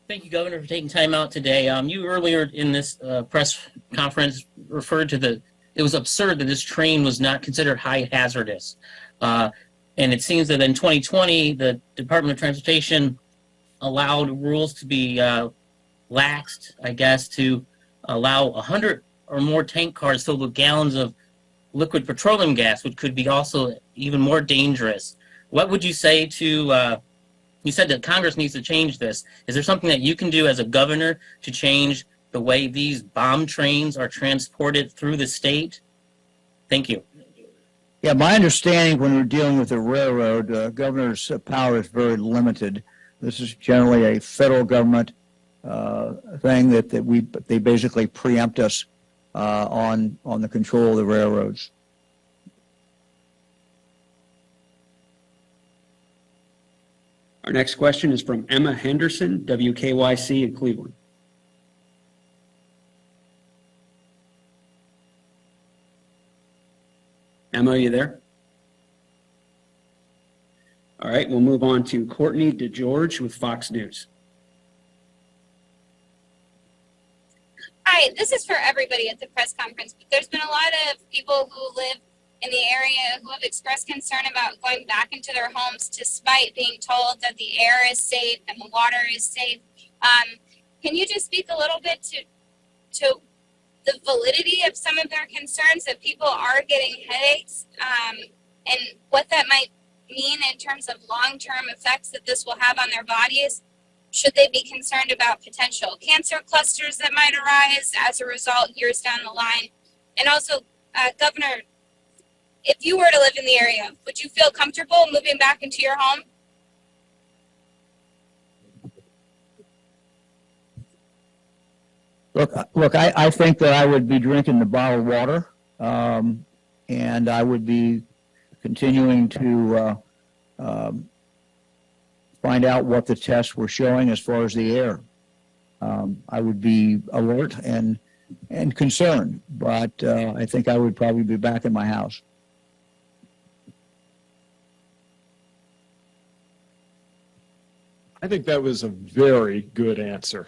Thank you, Governor, for taking time out today. You earlier in this press conference referred to it was absurd that this train was not considered high hazardous. And it seems that in 2020, the Department of Transportation allowed rules to be laxed, I guess, to allow 100 or more tank cars filled with gallons of liquid petroleum gas, which could be also even more dangerous. What would you say to, you said that Congress needs to change this. Is there something that you can do as a governor to change the way these bomb trains are transported through the state? Thank you. Yeah, my understanding when we're dealing with the railroad, governor's power is very limited. This is generally a federal government thing that they basically preempt us on the control of the railroads. Our next question is from Emma Henderson, WKYC in Cleveland. Emma, are you there? All right, we'll move on to Courtney DeGeorge with Fox News. Hi, this is for everybody at the press conference, but there's been a lot of people who live in the area who have expressed concern about going back into their homes despite being told that the air is safe and the water is safe. Can you just speak a little bit to the validity of some of their concerns that people are getting headaches and what that might mean in terms of long-term effects that this will have on their bodies? Should they be concerned about potential cancer clusters that might arise as a result years down the line? And also, Governor, if you were to live in the area, would you feel comfortable moving back into your home? Look, I think that I would be drinking the bottled water, and I would be continuing to find out what the tests were showing as far as the air. I would be alert and concerned, but I think I would probably be back in my house. I think that was a very good answer.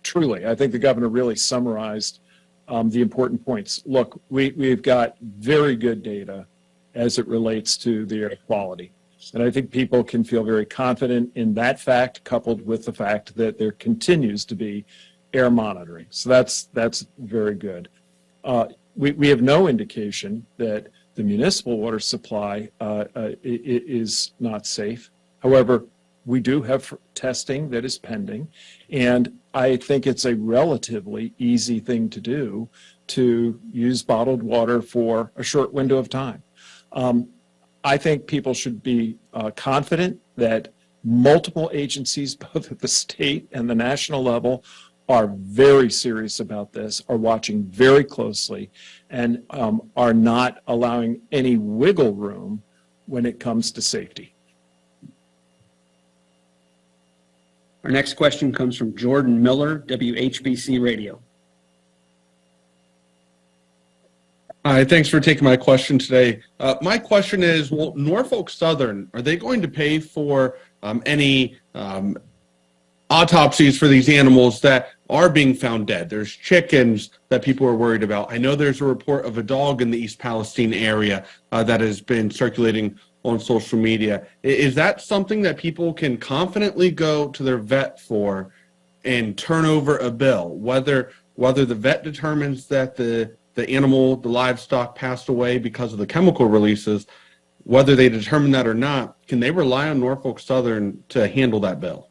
Truly, I think the governor really summarized the important points. Look, we've got very good data as it relates to the air quality. And I think people can feel very confident in that fact, coupled with the fact that there continues to be air monitoring. So that's very good. We have no indication that the municipal water supply is not safe. However, we do have testing that is pending, and I think it's a relatively easy thing to do to use bottled water for a short window of time. I think people should be confident that multiple agencies, both at the state and the national level, are very serious about this, are watching very closely, and are not allowing any wiggle room when it comes to safety. Our next question comes from Jordan Miller, WHBC Radio. Hi, thanks for taking my question today. My question is, well, Norfolk Southern, are they going to pay for any autopsies for these animals that are being found dead? There's chickens that people are worried about. I know there's a report of a dog in the East Palestine area that has been circulating on social media. Is that something that people can confidently go to their vet for and turn over a bill, whether the vet determines that the animal, the livestock passed away because of the chemical releases, whether they determine that or not, can they rely on Norfolk Southern to handle that bill?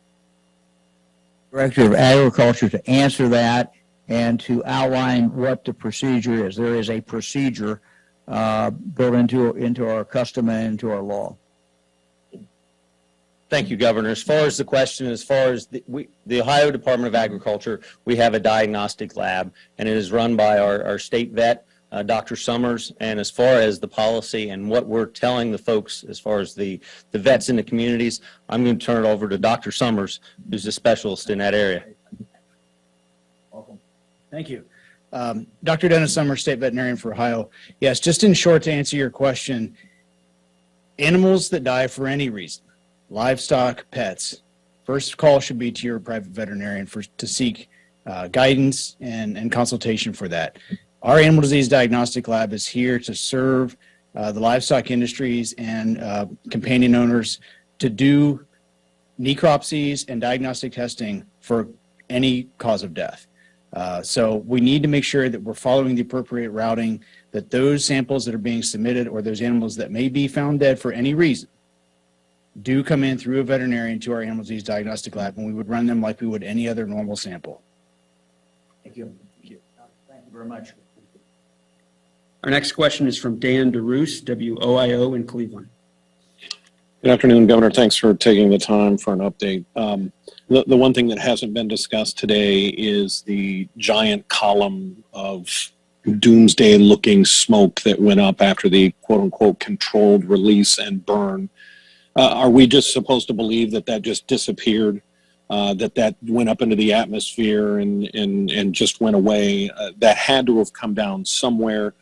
Director of Agriculture to answer that and to outline what the procedure is. There is a procedure built into our custom and into our law. Thank you, Governor. As far as the question, as far as the Ohio Department of Agriculture, we have a diagnostic lab, and it is run by our state vet, Dr. Summers. And as far as the policy and what we're telling the folks as far as the vets in the communities, I'm going to turn it over to Dr. Summers, who's a specialist in that area. Welcome. Thank you. Dr. Dennis Summers, State Veterinarian for Ohio. Yes, just in short to answer your question, animals that die for any reason, livestock, pets, first call should be to your private veterinarian to seek guidance and consultation for that. Our animal disease diagnostic lab is here to serve the livestock industries and companion owners to do necropsies and diagnostic testing for any cause of death. So we need to make sure that we're following the appropriate routing, that those samples that are being submitted or those animals that may be found dead for any reason do come in through a veterinarian to our animal disease diagnostic lab, and we would run them like we would any other normal sample. Thank you. Thank you. Thank you very much. Our next question is from Dan DeRoos, WOIO in Cleveland. Good afternoon, Governor. Thanks for taking the time for an update. The one thing that hasn't been discussed today is the giant column of doomsday-looking smoke that went up after the quote-unquote controlled release and burn. Are we just supposed to believe that that just disappeared, that went up into the atmosphere and just went away? That had to have come down somewhere.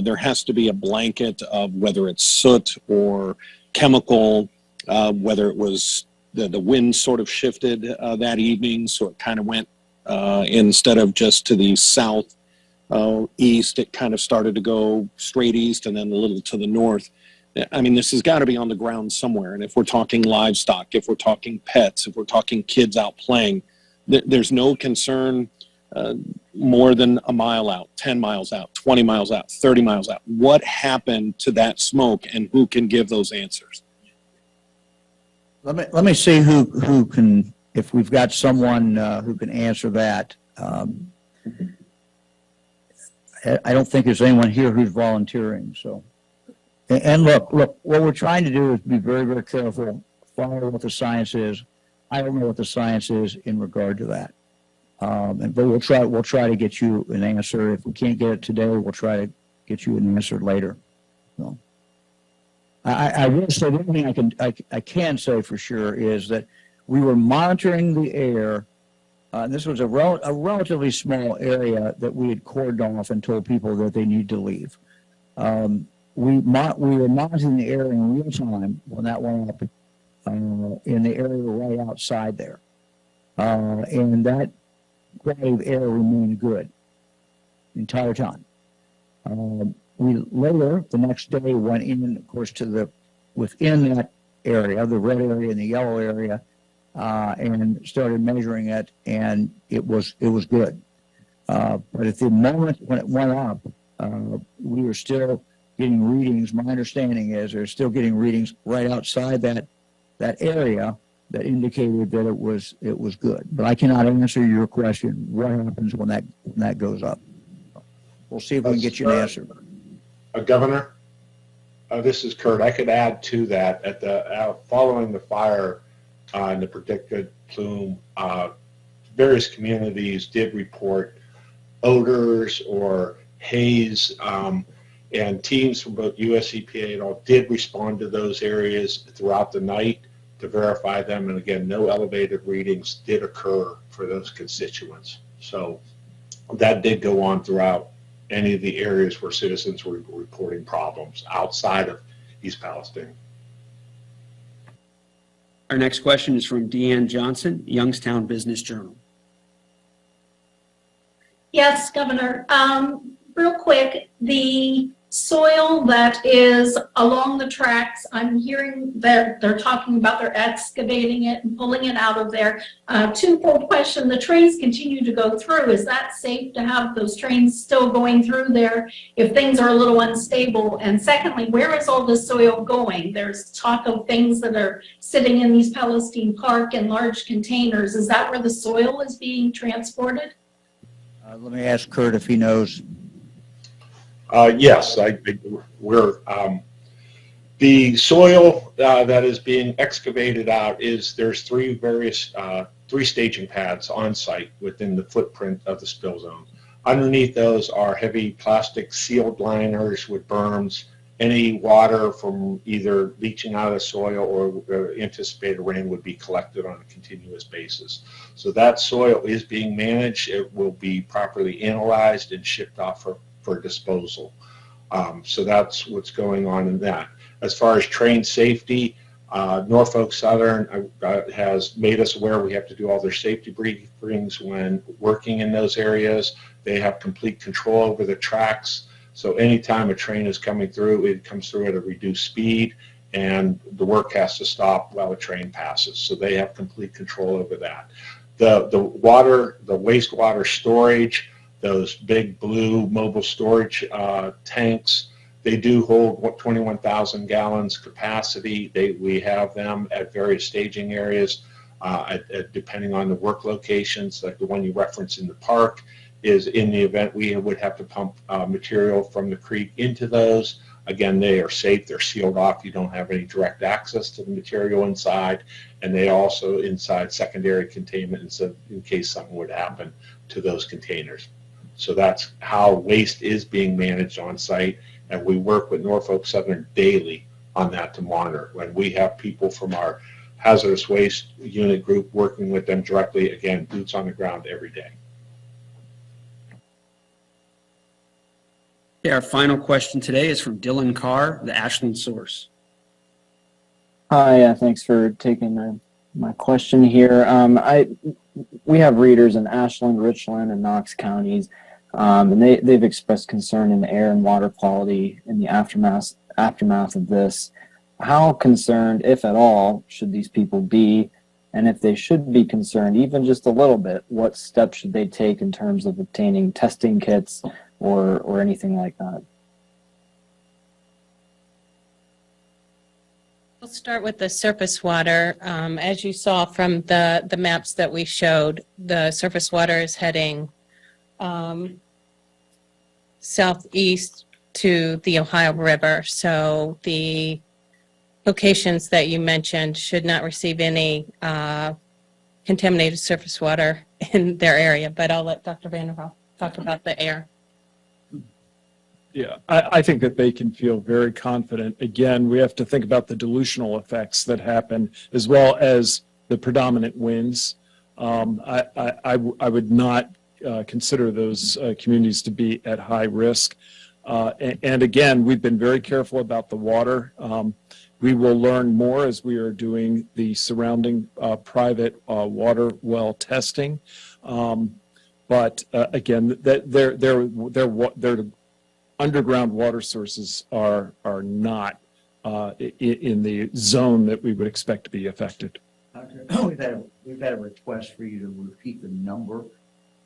There has to be a blanket of whether it's soot or chemical, whether it was the wind sort of shifted that evening, so it kind of went instead of just to the south east, it kind of started to go straight east and then a little to the north. I mean, this has got to be on the ground somewhere. And if we're talking livestock, if we're talking pets, if we're talking kids out playing, there's no concern more than a mile out, 10 miles out, 20 miles out, 30 miles out. What happened to that smoke, and who can give those answers? Let me see who can, if we've got someone who can answer that. I don't think there's anyone here who's volunteering. So, and look, what we're trying to do is be very, very careful, follow what the science is. I don't know what the science is in regard to that. But we'll try to get you an answer. If we can't get it today, we'll try to get you an answer later. So, I will say the only thing I can say for sure is that we were monitoring the air. This was a relatively small area that we had cordoned off and told people that they need to leave. We were monitoring the air in real time when that went up in the area right outside there, and that quality of air remained good the entire time. We later, the next day, went in, of course, within that area, the red area and the yellow area, and started measuring it, and it was good. But at the moment when it went up, we were still getting readings. My understanding is they're still getting readings right outside that area that indicated that it was good. But I cannot answer your question. What happens when that goes up? We'll see if we can get you an answer. Governor, this is Kurt. I could add to that. At the following the fire and the predicted plume, various communities did report odors or haze, and teams from both US EPA and all did respond to those areas throughout the night to verify them. And again, no elevated readings did occur for those constituents. So that did go on throughout any of the areas where citizens were reporting problems outside of East Palestine. Our next question is from Deanne Johnson, Youngstown Business Journal. Yes, Governor. Real quick, the soil that is along the tracks, I'm hearing that they're talking about they're excavating it and pulling it out of there. Twofold question, the trains continue to go through. Is that safe to have those trains still going through there if things are a little unstable? And secondly, where is all this soil going? There's talk of things that are sitting in East Palestine Park in large containers. Is that where the soil is being transported? Let me ask Kurt if he knows. Yes, the soil that is being excavated out there's three staging pads on site within the footprint of the spill zone. Underneath those are heavy plastic sealed liners with berms. Any water from either leaching out of the soil or anticipated rain would be collected on a continuous basis. So that soil is being managed. It will be properly analyzed and shipped off for disposal. So that's what's going on in that. As far as train safety, Norfolk Southern has made us aware we have to do all their safety briefings when working in those areas. They have complete control over the tracks. So anytime a train is coming through, it comes through at a reduced speed, and the work has to stop while the train passes. So they have complete control over that. The wastewater storage, those big blue mobile storage tanks, they do hold 21,000 gallons capacity. We have them at various staging areas, depending on the work locations, like the one you referenced in the park. Is in the event we would have to pump material from the creek into those. Again, they are safe, they're sealed off, you don't have any direct access to the material inside, and they also inside secondary containment in case something would happen to those containers. So that's how waste is being managed on site, and we work with Norfolk Southern daily on that to monitor. When we have people from our hazardous waste unit group working with them directly, again, boots on the ground every day. Okay, our final question today is from Dylan Carr, the Ashland Source. Hi, thanks for taking my question here. We have readers in Ashland, Richland, and Knox counties, and they've expressed concern in the air and water quality in the aftermath of this. How concerned, if at all, should these people be? And if they should be concerned, even just a little bit, what steps should they take in terms of obtaining testing kits or anything like that? We'll start with the surface water. As you saw from the maps that we showed, the surface water is heading southeast to the Ohio River. So the locations that you mentioned should not receive any contaminated surface water in their area. But I'll let Dr. Vanderhoff talk about the air. Yeah, I think that they can feel very confident. Again, we have to think about the dilutional effects that happen as well as the predominant winds. I would not consider those communities to be at high risk. And again, we've been very careful about the water. We will learn more as we are doing the surrounding private water well testing. But again, they're underground water sources are not in the zone that we would expect to be affected. We've had a request for you to repeat the number.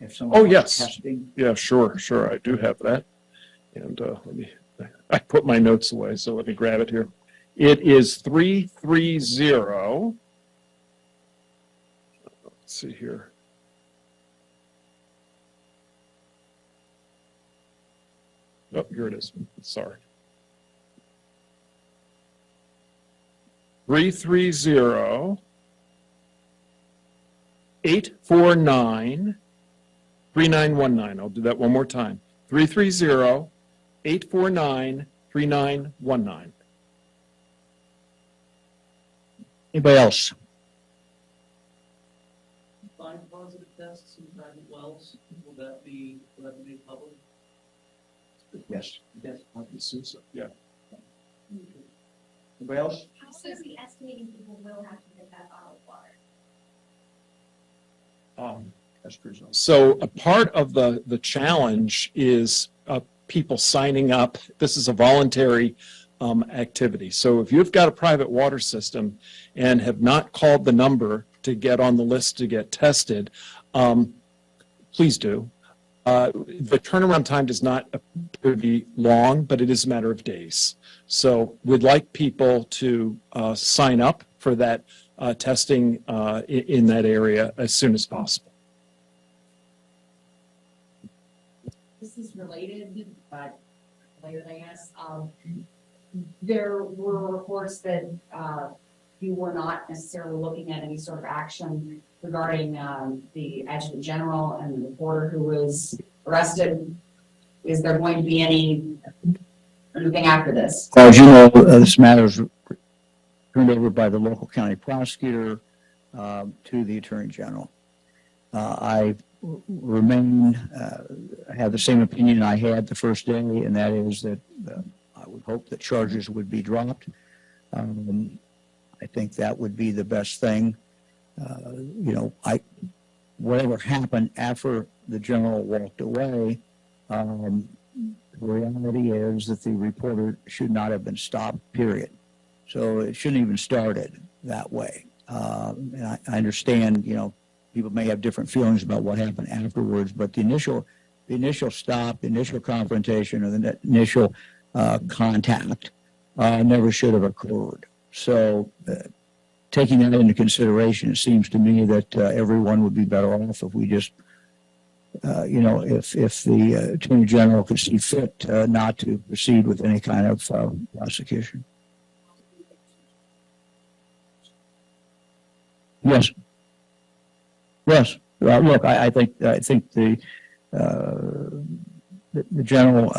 If Oh, someone was yes. testing. Yeah, sure. I do have that. And I put my notes away, so let me grab it here. It is 330. Let's see here. Oh, here it is. Sorry. 330 849 3919. I'll do that one more time. 330 849 3919. Anybody else? Find positive tests in private wells, will that be made public? Yes. Yes. Yeah. Anybody else? How soon is the estimating people will have to get that bottled water? So a part of the challenge is people signing up. This is a voluntary activity. So if you've got a private water system and have not called the number to get on the list to get tested, please do. The turnaround time does not appear to be long, but it is a matter of days. So we'd like people to sign up for that testing in that area as soon as possible. This is related, but later, I guess. There were reports that you were not necessarily looking at any sort of action regarding the adjutant general and the reporter who was arrested. Is there going to be anything after this? As you know, this matter is turned over by the local county prosecutor to the attorney general. I have the same opinion I had the first day, and that is that I would hope that charges would be dropped. I think that would be the best thing. Whatever happened after the general walked away, the reality is that the reporter should not have been stopped, period. So it shouldn't even started that way. And I understand, people may have different feelings about what happened afterwards, but the initial stop, the initial confrontation, or the initial contact never should have occurred. So taking that into consideration, it seems to me that everyone would be better off if we just, if the Attorney General could see fit not to proceed with any kind of prosecution. Yes. Yes. Look, I think the general,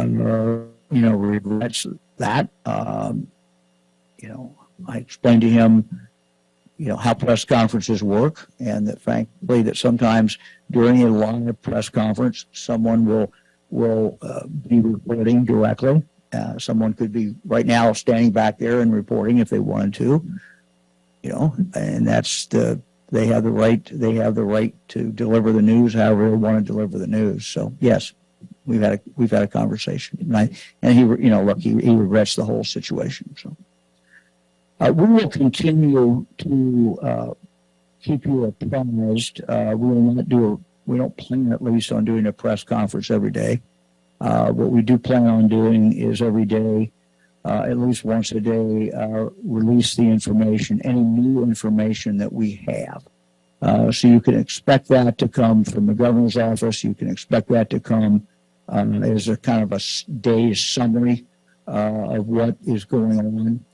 regrets that. I explained to him, how press conferences work, and that frankly, that sometimes during a live press conference, someone will be reporting directly. Someone could be right now standing back there and reporting if they wanted to, and they have the right to deliver the news however they want to deliver the news. So yes, we've had a conversation, and he regrets the whole situation. So we will continue to keep you apprised. We don't plan at least on doing a press conference every day. What we do plan on doing is every day, at least once a day, release the information, any new information that we have. So you can expect that to come from the governor's office. You can expect that to come as a kind of a day's summary of what is going on.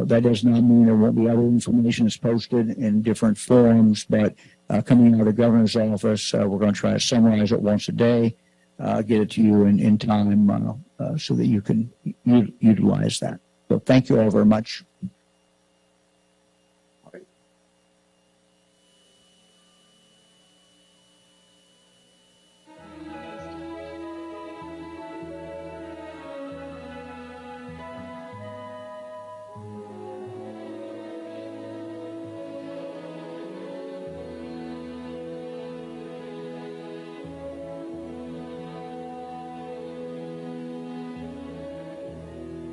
That does not mean there won't be other information that's posted in different forums, but coming out of the governor's office, we're going to try to summarize it once a day, get it to you in time so that you can utilize that. So thank you all very much.